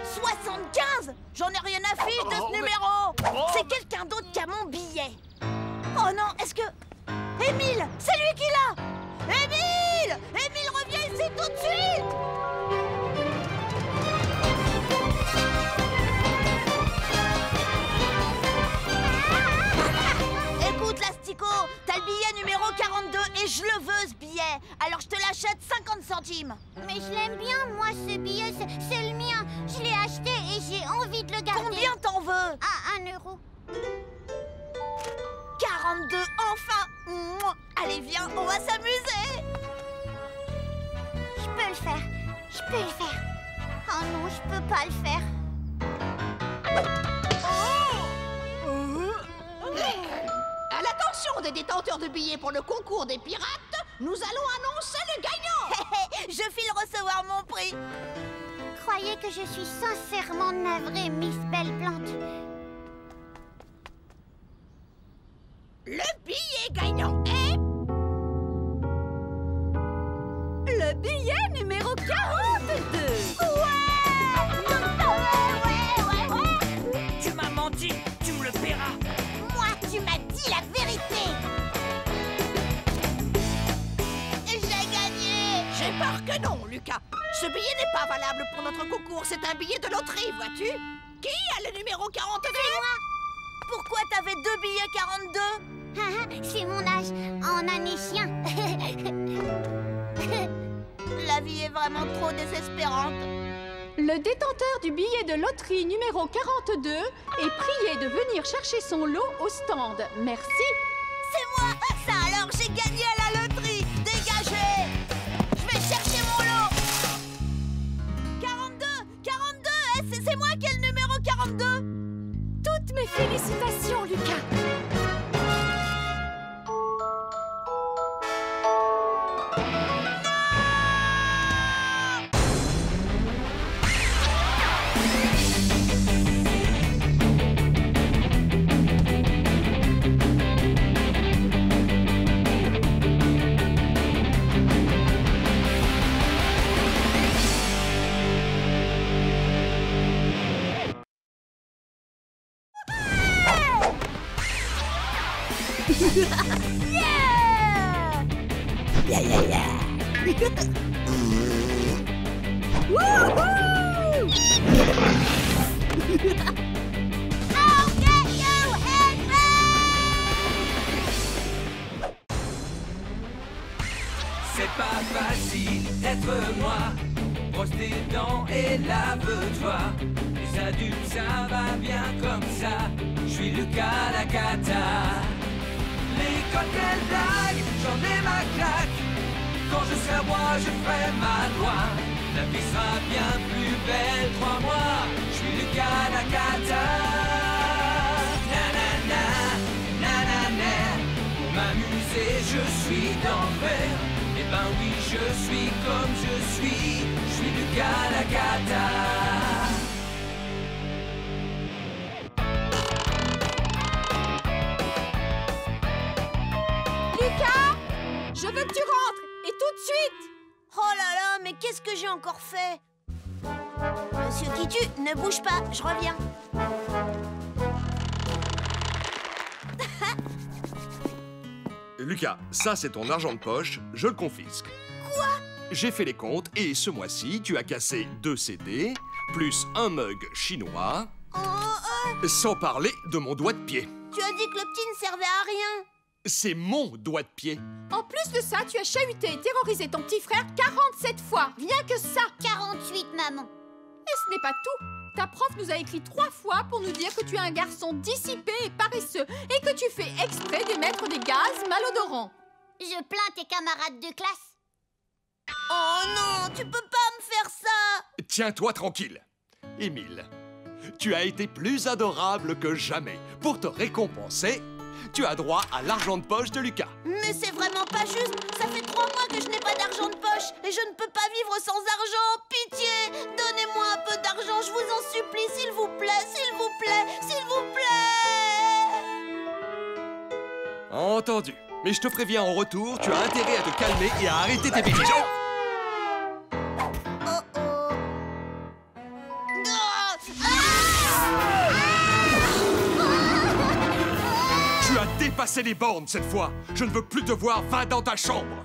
75. J'en ai rien à fiche de ce numéro. C'est quelqu'un d'autre qui a mon billet. Oh non, est-ce que... Émile, c'est lui qui l'a. Émile! Émile, reviens ici tout de suite. Écoute, l'Astico, t'as le billet numéro 42 et je le veux, ce billet. Alors je te l'achète 50 centimes. Mais je l'aime bien, moi, ce billet, c'est le mien. Je l'ai acheté et j'ai envie de le garder. Combien t'en veux? À 1 euro. 42, enfin. Mouah. Allez, viens, on va s'amuser. Je peux le faire. Je peux le faire. Oh non, je peux pas le faire. À l'attention des détenteurs de billets pour le concours des pirates, nous allons annoncer le gagnant. Je file recevoir mon prix. Croyez que je suis sincèrement navrée, Miss Belle Plante. Le billet gagnant est... Le billet numéro 42. Ouais. Tu m'as menti, tu me le paieras. Moi, tu m'as dit la vérité. J'ai gagné. J'ai peur que non, Lucas. Ce billet n'est pas valable pour notre concours. C'est un billet de loterie, vois-tu? Qui a le numéro 42? Pourquoi t'avais 2 billets 42? C'est mon âge, en année chien. La vie est vraiment trop désespérante. Le détenteur du billet de loterie numéro 42 est prié de venir chercher son lot au stand. Merci. C'est moi. Ça alors, j'ai gagné à la loterie. Dégagez. Je vais chercher mon lot. 42, c'est moi qui ai le numéro 42. Toutes mes félicitations, Lucas. Ya, ya, ya. C'est pas facile d'être moi. Brosse tes dents et lave-toi. Les adultes, ça va bien comme ça. Je suis Lucas Lacata. Les cocktails blagues, j'en ai ma claque. Quand je serai roi, je ferai ma loi. La vie sera bien plus belle, crois-moi. Je suis Lucas Lacata. Nanana, nanana. Pour m'amuser, je suis d'enfer. Eh ben oui, je suis comme je suis Lucas Lacata. Lucas, je veux que tu rentres, et tout de suite. Oh là là, mais qu'est-ce que j'ai encore fait? Monsieur Kitu, ne bouge pas, je reviens. Lucas, ça c'est ton argent de poche, je le confisque. Quoi? J'ai fait les comptes et ce mois-ci, tu as cassé 2 CD, plus un mug chinois, sans parler de mon doigt de pied. Tu as dit que le petit ne servait à rien. C'est mon doigt de pied. En plus de ça, tu as chahuté et terrorisé ton petit frère 47 fois. Rien que ça. 48, maman. Et ce n'est pas tout. Ta prof nous a écrit 3 fois pour nous dire que tu es un garçon dissipé et paresseux et que tu fais exprès d'émettre des gaz malodorants. Je plains tes camarades de classe. Oh non, tu peux pas me faire ça. Tiens-toi tranquille. Émile, tu as été plus adorable que jamais. Pour te récompenser, tu as droit à l'argent de poche de Lucas. Mais c'est vraiment pas juste. Ça fait 3 mois que je n'ai pas d'argent de poche et je ne peux pas vivre sans argent. Pitié, donnez-moi un peu d'argent, je vous en supplie, s'il vous plaît, s'il vous plaît, s'il vous plaît. Entendu. Mais je te préviens en retour, tu as intérêt à te calmer et à arrêter tes bêtises. Tu as dépassé les bornes cette fois. Je ne veux plus te voir, va dans ta chambre.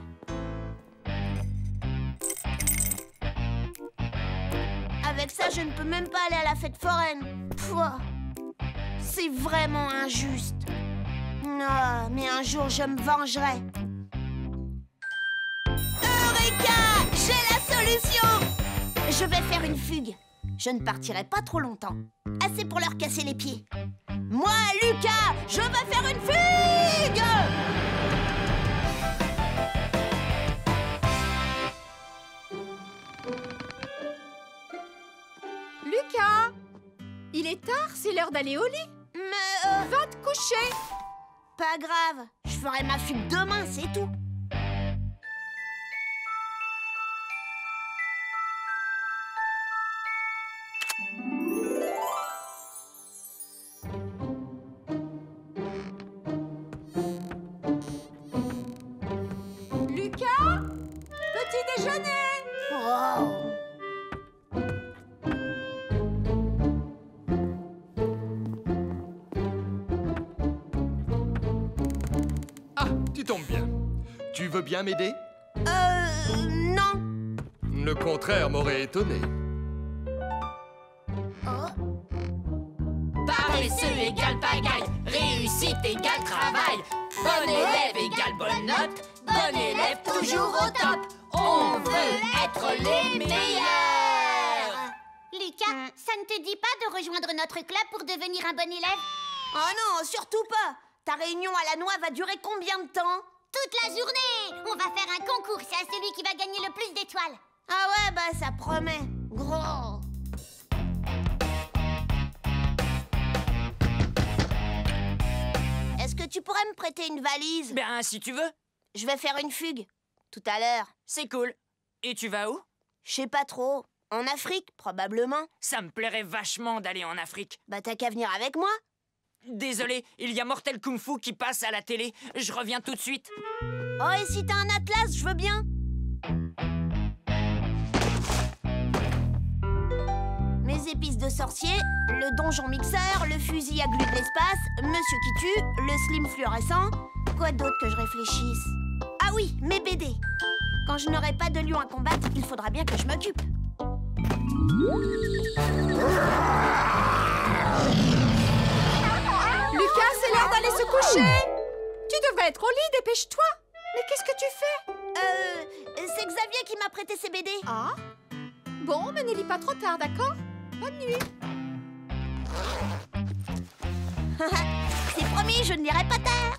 Avec ça, je ne peux même pas aller à la fête foraine. Pouah. C'est vraiment injuste. Ah, mais un jour, je me vengerai. Eureka! J'ai la solution! Je vais faire une fugue. Je ne partirai pas trop longtemps. Assez pour leur casser les pieds. Moi, Lucas, je vais faire une fugue! Lucas, il est tard, c'est l'heure d'aller au lit. Mais Va te coucher. pas grave, je ferai ma fugue demain, c'est tout. Lucas, petit déjeuner. Oh. Ah, tu tombes bien. Tu veux bien m'aider? Non. Le contraire m'aurait étonné. Paresseux égale pagaille, réussite égale travail, bon élève égale bonne note, bon élève toujours au top. On veut être les meilleurs. Lucas, ça ne te dit pas de rejoindre notre club pour devenir un bon élève? Oh non, surtout pas. Ta réunion à la noix va durer combien de temps? Toute la journée! On va faire un concours, c'est à celui qui va gagner le plus d'étoiles. Ah ouais, bah ça promet. Gros. Est-ce que tu pourrais me prêter une valise? Ben, si tu veux. Je vais faire une fugue. Tout à l'heure. C'est cool. Et tu vas où? Je sais pas trop. En Afrique, probablement. Ça me plairait vachement d'aller en Afrique. Bah t'as qu'à venir avec moi. Désolé, il y a Mortel Kung Fu qui passe à la télé. Je reviens tout de suite. Oh, et si t'as un atlas, je veux bien. Mes épices de sorcier, le donjon mixeur, le fusil à glu de l'espace, Monsieur qui tue, le slim fluorescent. Quoi d'autre que je réfléchisse? Ah oui, mes BD. Quand je n'aurai pas de lion à combattre, il faudra bien que je m'occupe. Lucas, c'est l'heure d'aller se coucher. Tu devrais être au lit, dépêche-toi. Mais qu'est-ce que tu fais? C'est Xavier qui m'a prêté ses BD. Ah? Bon, mais ne lis pas trop tard, d'accord? Bonne nuit. C'est promis, je ne lirai pas tard.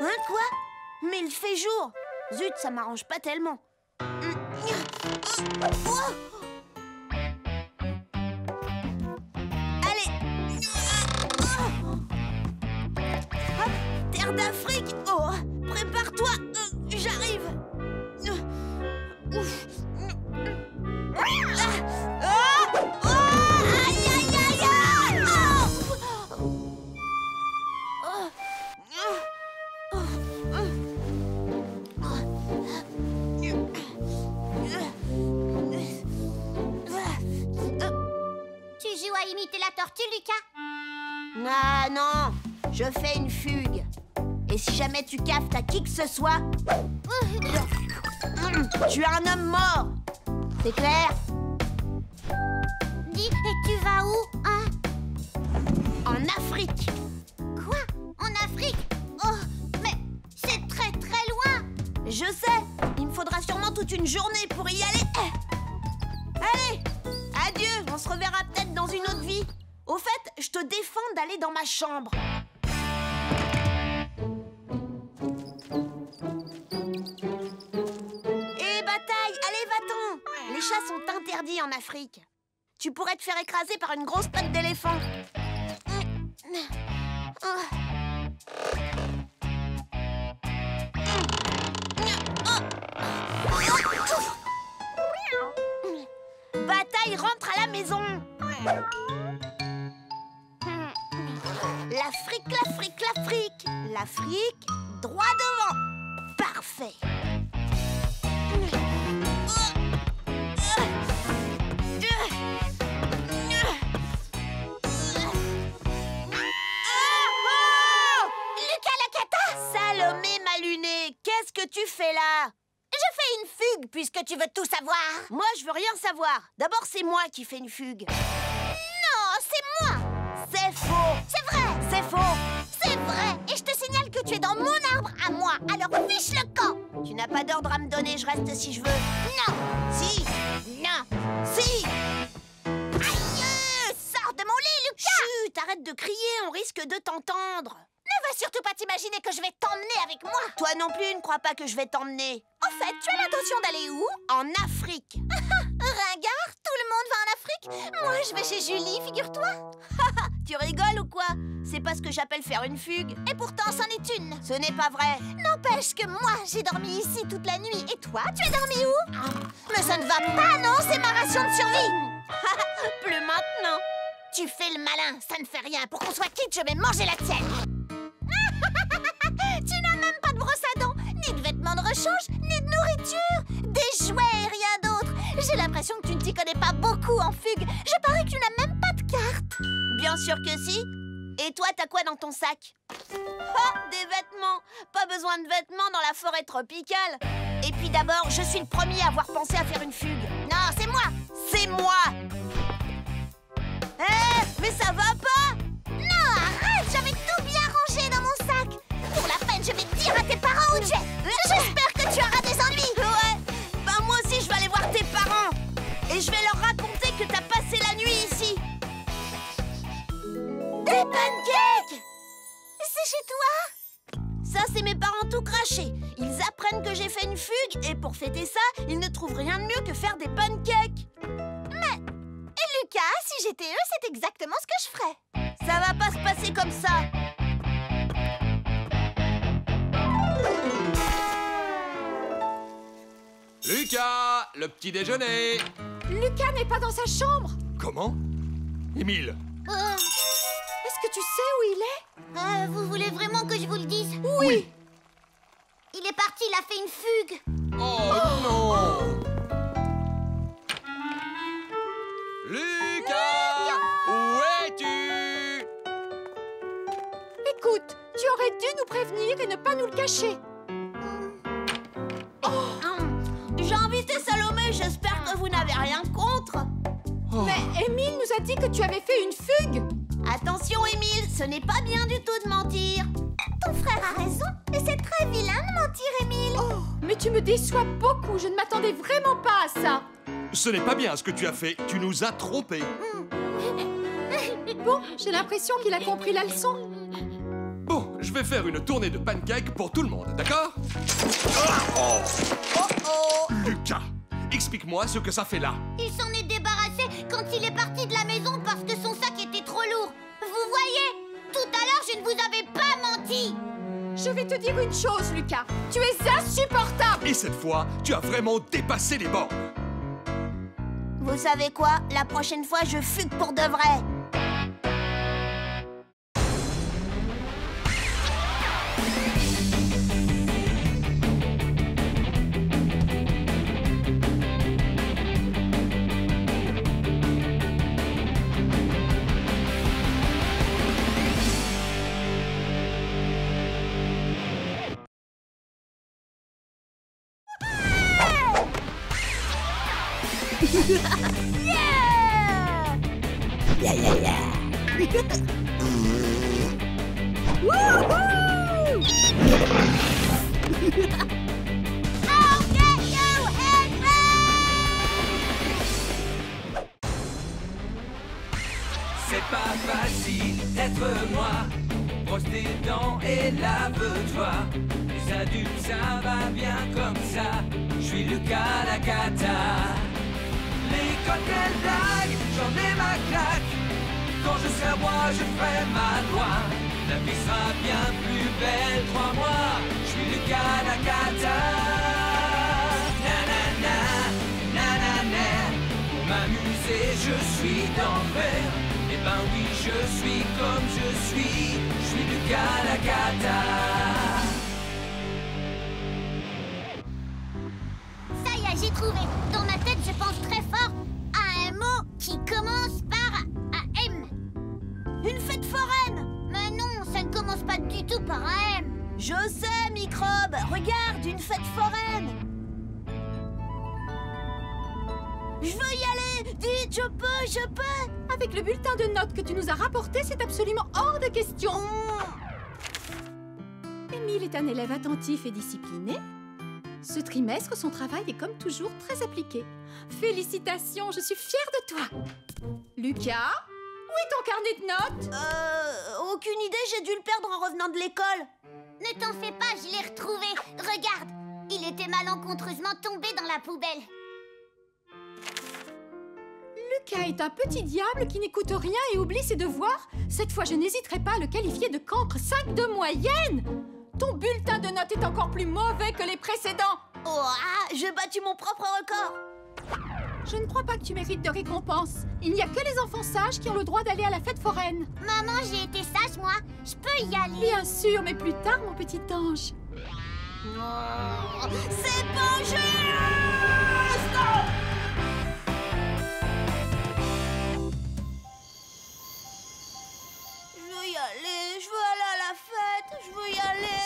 Hein, quoi? Mais il fait jour. Zut, ça m'arrange pas tellement. Allez. Hop, terre d'Afrique. Oh, prépare-toi. J'arrive. Ouf. Aïe, aïe, aïe, aïe. Tu joues à imiter la tortue, Lucas? Ah non, je fais une fugue. Et si jamais tu cafes à qui que ce soit, tu es un homme mort. C'est clair? Dis, et tu vas où, hein? En Afrique. Quoi? En Afrique? Oh, mais c'est très très loin. Je sais, il me faudra sûrement toute une journée pour y aller. Allez, adieu, on se reverra peut-être dans une autre vie. Au fait, je te défends d'aller dans ma chambre. Et bataille, allez, va-t'en. Les chats sont interdits en Afrique. Tu pourrais te faire écraser par une grosse patte d'éléphant. Bataille rentre à la maison. L'Afrique, l'Afrique, l'Afrique. L'Afrique, droit devant. Parfait. Lucas la cata! Salomé Maluné, qu'est-ce que tu fais là? Je fais une fugue puisque tu veux tout savoir. Moi, je veux rien savoir. D'abord, c'est moi qui fais une fugue. Non, c'est moi. C'est faux. C'est vrai. C'est faux. C'est vrai. Et je te signale que tu es dans mon arbre à moi. Alors fiche le camp. Tu n'as pas d'ordre à me donner, je reste si je veux. Non. Si. Non. Si. Aïe! Sors de mon lit, Lucas. Chut, arrête de crier, on risque de t'entendre. Ne va surtout pas t'imaginer que je vais t'emmener avec moi. Toi non plus, ne crois pas que je vais t'emmener. En fait, tu as l'intention d'aller où? En Afrique. Ringard, tout le monde va en Afrique. Moi, je vais chez Julie, figure-toi. Tu rigoles ou quoi? C'est pas ce que j'appelle faire une fugue. Et pourtant, c'en est une. Ce n'est pas vrai. N'empêche que moi, j'ai dormi ici toute la nuit. Et toi, tu es dormi où? Mais ça ne va pas, non? C'est ma ration de survie. Plus maintenant. Tu fais le malin, ça ne fait rien. Pour qu'on soit quitte, je vais manger la tienne. Tu n'as même pas de brosse à dents, ni de vêtements de rechange, ni de nourriture. Des jouets et rien d'autre. J'ai l'impression que tu ne t'y connais pas beaucoup en fugue. Je parie que tu n'as même pas de carte. Bien sûr que si. Et toi, t'as quoi dans ton sac? Ah, des vêtements. Pas besoin de vêtements dans la forêt tropicale. Et puis d'abord, je suis le premier à avoir pensé à faire une fugue. Non, c'est moi. C'est moi. Mais ça va pas. Non, arrête, j'avais tout bien rangé dans mon sac. Pour la peine, je vais dire à tes parents où tu es. J'espère que tu auras des ennuis. Ouais, bah moi aussi je vais aller voir tes parents. Et je vais leur raconter que t'as passé la nuit ici. Des pancakes. C'est chez toi? Ça, c'est mes parents tout crachés. Ils apprennent que j'ai fait une fugue et pour fêter ça, ils ne trouvent rien de mieux que faire des pancakes. Mais, Lucas, si j'étais eux, c'est exactement ce que je ferais. Ça va pas se passer comme ça. Lucas, le petit déjeuner. Lucas n'est pas dans sa chambre. Comment? Émile. Est-ce que tu sais où il est? Vous voulez vraiment que je vous le dise? Oui. Il est parti, il a fait une fugue. Oh non! Lucas! dû nous prévenir et ne pas nous le cacher. J'ai invité Salomé, j'espère que vous n'avez rien contre. Mais Émile nous a dit que tu avais fait une fugue. Attention, Émile, ce n'est pas bien du tout de mentir. Ton frère a raison, et c'est très vilain de mentir, Émile. Oh, mais tu me déçois beaucoup, je ne m'attendais vraiment pas à ça. Ce n'est pas bien ce que tu as fait. Tu nous as trompés. Bon, j'ai l'impression qu'il a compris la leçon. Bon, je vais faire une tournée de pancakes pour tout le monde, d'accord? Lucas, explique-moi ce que ça fait là. Il s'en est débarrassé quand il est parti de la maison parce que son sac était trop lourd. Vous voyez? Tout à l'heure, je ne vous avais pas menti. Je vais te dire une chose, Lucas. Tu es insupportable. Et cette fois, tu as vraiment dépassé les bornes. Vous savez quoi? La prochaine fois, je fugue pour de vrai. C'est pas facile d'être moi. Brosse tes dents et lave-toi. Les adultes, ça va bien comme ça. Je suis Lucas Lacata. L'école, quelle blague, j'en ai ma claque. Quand je serai roi, je ferai ma loi. La vie sera bien plus belle, crois-moi. Je suis Lucas Lacata. Nanana, nanana. Pour m'amuser, je suis d'enfer. Eh ben oui, je suis comme je suis Lucas Lacata. Ça y est, j'ai trouvé. Dans ma tête, je pense très fort à un mot qui commence par un M. Une fête foraine. Mais non, ça ne commence pas du tout par un M. Je sais, Microbe. Regarde, une fête foraine. Je veux y aller. Dites, je peux. Avec le bulletin de notes que tu nous as rapporté, c'est absolument hors de question. Émile est un élève attentif et discipliné. Ce trimestre, son travail est comme toujours très appliqué. Félicitations, je suis fière de toi. Lucas, où est ton carnet de notes? Aucune idée, j'ai dû le perdre en revenant de l'école. Ne t'en fais pas, je l'ai retrouvé. Regarde, il était malencontreusement tombé dans la poubelle. Lucas est un petit diable qui n'écoute rien et oublie ses devoirs. Cette fois, je n'hésiterai pas à le qualifier de cancre 5 de moyenne. Ton bulletin de notes est encore plus mauvais que les précédents. Oh, j'ai battu mon propre record. Je ne crois pas que tu mérites de récompense. Il n'y a que les enfants sages qui ont le droit d'aller à la fête foraine. Maman, j'ai été sage, moi. Je peux y aller. Bien sûr, mais plus tard, mon petit ange. C'est pas juste! Je veux y aller, je veux aller à la fête, je veux y aller.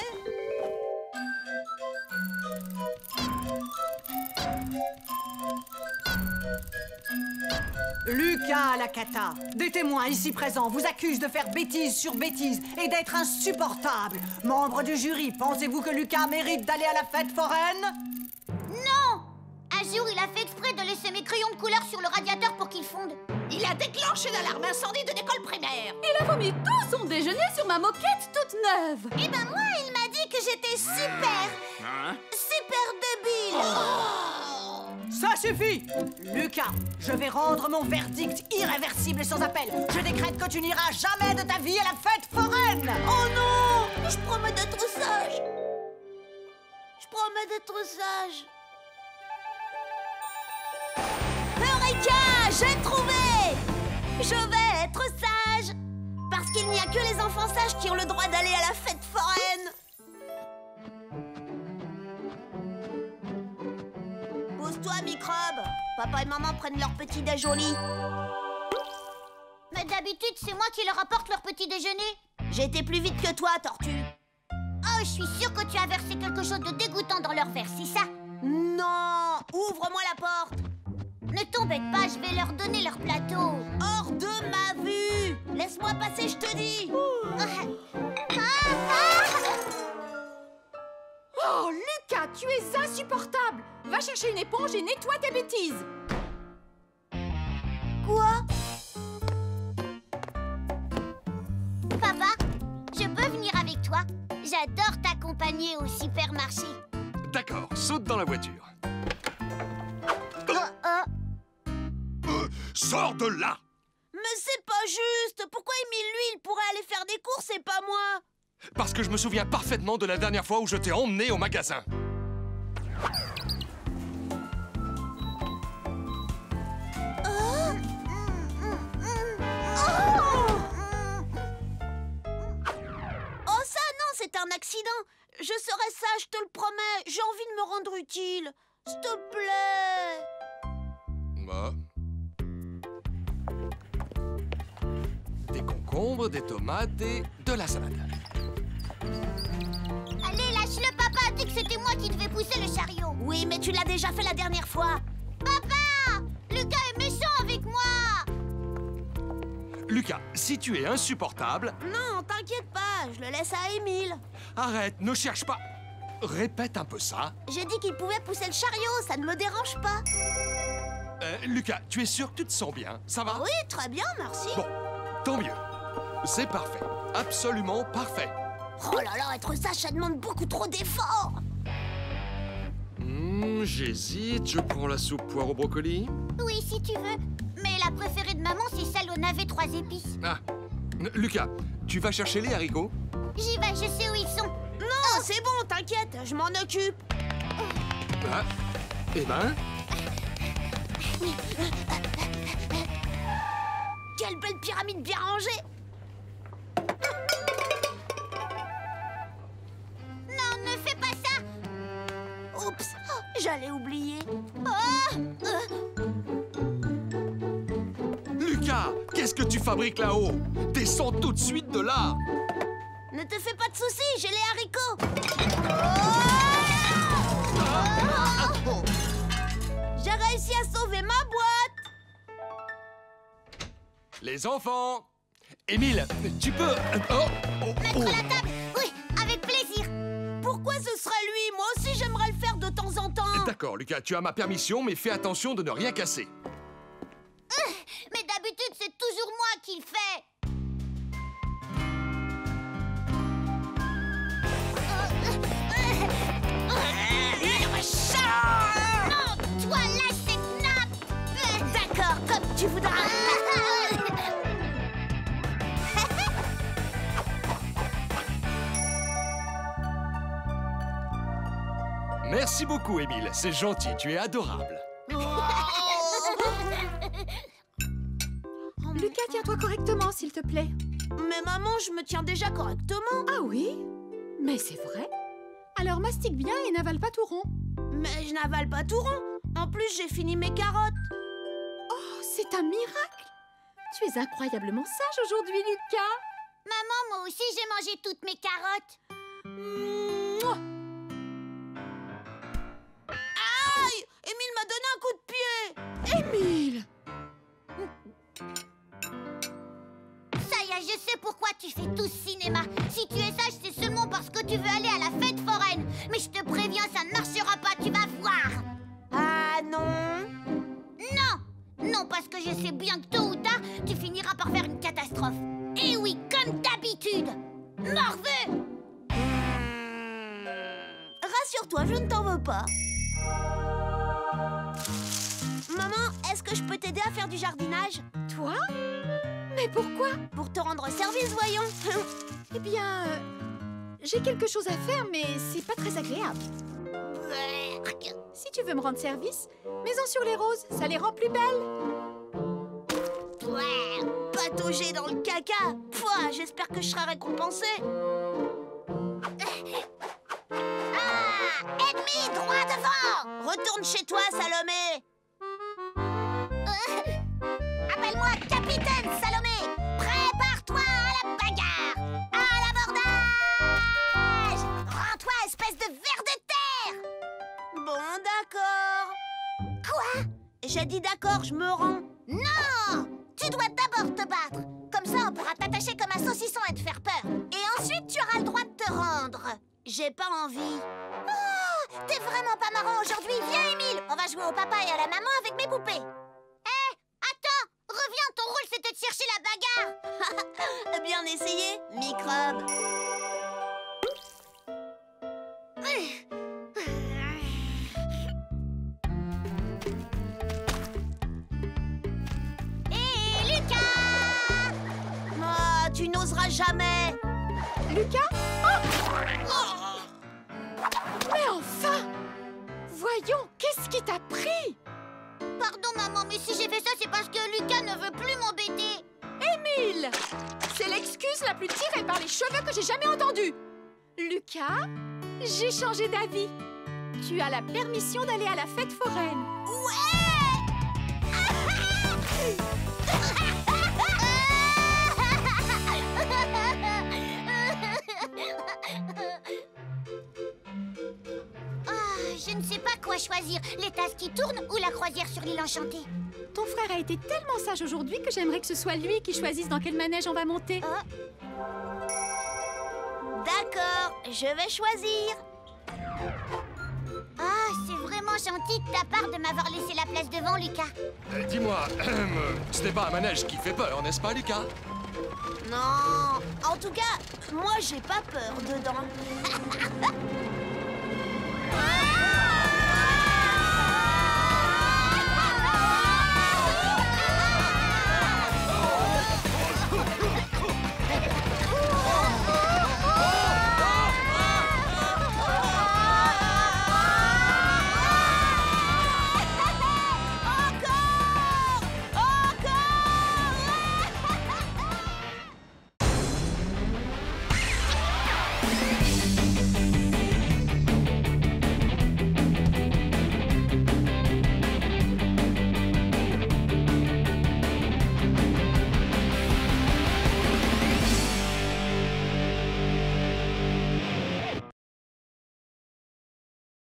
Lucas Lacata, des témoins ici présents vous accusent de faire bêtise sur bêtise et d'être insupportable. Membre du jury, pensez-vous que Lucas mérite d'aller à la fête foraine? Non! Un jour, il a fait exprès de laisser mes crayons de couleur sur le radiateur pour qu'ils fondent. Il a déclenché l'alarme incendie de l'école primaire. Il a vomi tout son déjeuner sur ma moquette toute neuve. Eh ben moi, il m'a dit que j'étais super débile. Ça suffit! Lucas, je vais rendre mon verdict irréversible et sans appel. Je décrète que tu n'iras jamais de ta vie à la fête foraine! Oh non! Je promets d'être sage. Je promets d'être sage. Eureka! J'ai trouvé! Je vais être sage! Parce qu'il n'y a que les enfants sages qui ont le droit d'aller à la fête foraine. Pose-toi, Microbe. Papa et maman prennent leur petit déj au lit. Mais d'habitude, c'est moi qui leur apporte leur petit déjeuner. J'ai été plus vite que toi, Tortue. Oh, je suis sûre que tu as versé quelque chose de dégoûtant dans leur verre, c'est ça? Non! Ouvre-moi la porte! Ne t'embête pas, je vais leur donner leur plateau. Hors de ma vue! Laisse-moi passer, je te dis! Oh, Lucas, tu es insupportable! Va chercher une éponge et nettoie tes bêtises! Quoi? Papa, je peux venir avec toi? J'adore t'accompagner au supermarché. D'accord, saute dans la voiture. Sors de là! Mais c'est pas juste! Pourquoi Émile, lui, il pourrait aller faire des courses et pas moi? Parce que je me souviens parfaitement de la dernière fois où je t'ai emmené au magasin. Oh ça, non, c'est un accident! Je serai sage, je te le promets! J'ai envie de me rendre utile! S'il te plaît! Bah. Des concombres, des tomates et de la salade. Allez, lâche-le, papa a dit que c'était moi qui devais pousser le chariot. Oui, mais tu l'as déjà fait la dernière fois! Papa! Lucas est méchant avec moi! Lucas, si tu es insupportable... Non, t'inquiète pas, je le laisse à Émile. Arrête, ne cherche pas. Répète un peu ça. J'ai dit qu'il pouvait pousser le chariot, ça ne me dérange pas. Lucas, tu es sûr que tu te sens bien? Ça va? Oui, très bien, merci. Bon, tant mieux. C'est parfait. Absolument parfait. Oh là là, être sage, ça demande beaucoup trop d'efforts. J'hésite. Je prends la soupe poire au brocoli. Oui, si tu veux. Mais la préférée de maman, c'est celle au navet 3 épices. Ah. Lucas, tu vas chercher les haricots? J'y vais, je sais où ils sont. Non, c'est bon, t'inquiète, je m'en occupe. Ah. Eh ben... Quelle belle pyramide bien rangée. Non, ne fais pas ça. Oups, j'allais oublier. Lucas, qu'est-ce que tu fabriques là-haut? Descends tout de suite de là. Ne te fais pas de soucis, j'ai les haricots. J'ai réussi à sauver ma boîte. Les enfants. Émile, tu peux... Mettre la table. Oui, avec plaisir. Pourquoi ce serait lui? Moi aussi, j'aimerais le faire de temps en temps. D'accord, Lucas, tu as ma permission, mais fais attention de ne rien casser. Mais d'habitude, c'est toujours moi qui le fais. Non, toi, lâche cette nappe. D'accord, comme tu voudras. Merci beaucoup, Émile. C'est gentil, tu es adorable. Lucas, tiens-toi correctement, s'il te plaît. Mais maman, je me tiens déjà correctement. Ah oui? Mais c'est vrai. Alors mastique bien et n'avale pas tout rond. Mais je n'avale pas tout rond. En plus, j'ai fini mes carottes. Oh, c'est un miracle. Tu es incroyablement sage aujourd'hui, Lucas. Maman, moi aussi, j'ai mangé toutes mes carottes. Mouah. Aïe! Émile m'a donné un coup de pied. Émile! Ça y est, je sais pourquoi tu fais tout ce cinéma. Si tu es sage, c'est seulement parce que tu veux aller à la fête foraine. Mais je te préviens, ça ne marchera pas, tu vas voir. Ah non? Non! Non, parce que je sais bien que tôt ou tard, tu finiras par faire une catastrophe. Et oui, comme d'habitude. Morveux! Rassure-toi, je ne t'en veux pas. Maman, est-ce que je peux t'aider à faire du jardinage? Toi? Mais pourquoi? Pour te rendre service, voyons. Eh bien, j'ai quelque chose à faire, mais c'est pas très agréable. Si tu veux me rendre service, mets-en sur les roses, ça les rend plus belles. Patauger dans le caca. Pouah, j'espère que je serai récompensée. Ah! Ennemi, droit devant! Retourne chez toi, Salomé. Appelle-moi Capitaine Salomé. Prépare-toi à la bagarre. À l'abordage! J'ai dit d'accord, je me rends. Non! Tu dois d'abord te battre. Comme ça, on pourra t'attacher comme un saucisson et te faire peur. Et ensuite, tu auras le droit de te rendre. J'ai pas envie. Oh, t'es vraiment pas marrant aujourd'hui. Viens, Émile. On va jouer au papa et à la maman avec mes poupées. Hé, attends. Reviens, ton rôle, c'était de chercher la bagarre. Bien essayé, microbe. Hé, Lucas! Ah, tu n'oseras jamais. Lucas? Oh! Mais enfin! Voyons, qu'est-ce qui t'a pris? Pardon, maman, mais si j'ai fait ça, c'est parce que Lucas ne veut plus m'embêter. Émile! C'est l'excuse la plus tirée par les cheveux que j'ai jamais entendue. Lucas, j'ai changé d'avis. Tu as la permission d'aller à la fête foraine. Je ne sais pas quoi choisir, les tasses qui tournent ou la croisière sur l'île enchantée. Ton frère a été tellement sage aujourd'hui que j'aimerais que ce soit lui qui choisisse dans quel manège on va monter. D'accord, je vais choisir. Ah, c'est vraiment gentil de ta part de m'avoir laissé la place devant, Lucas. Dis-moi, ce n'est pas un manège qui fait peur, n'est-ce pas, Lucas? Non, en tout cas, moi j'ai pas peur dedans. Ah!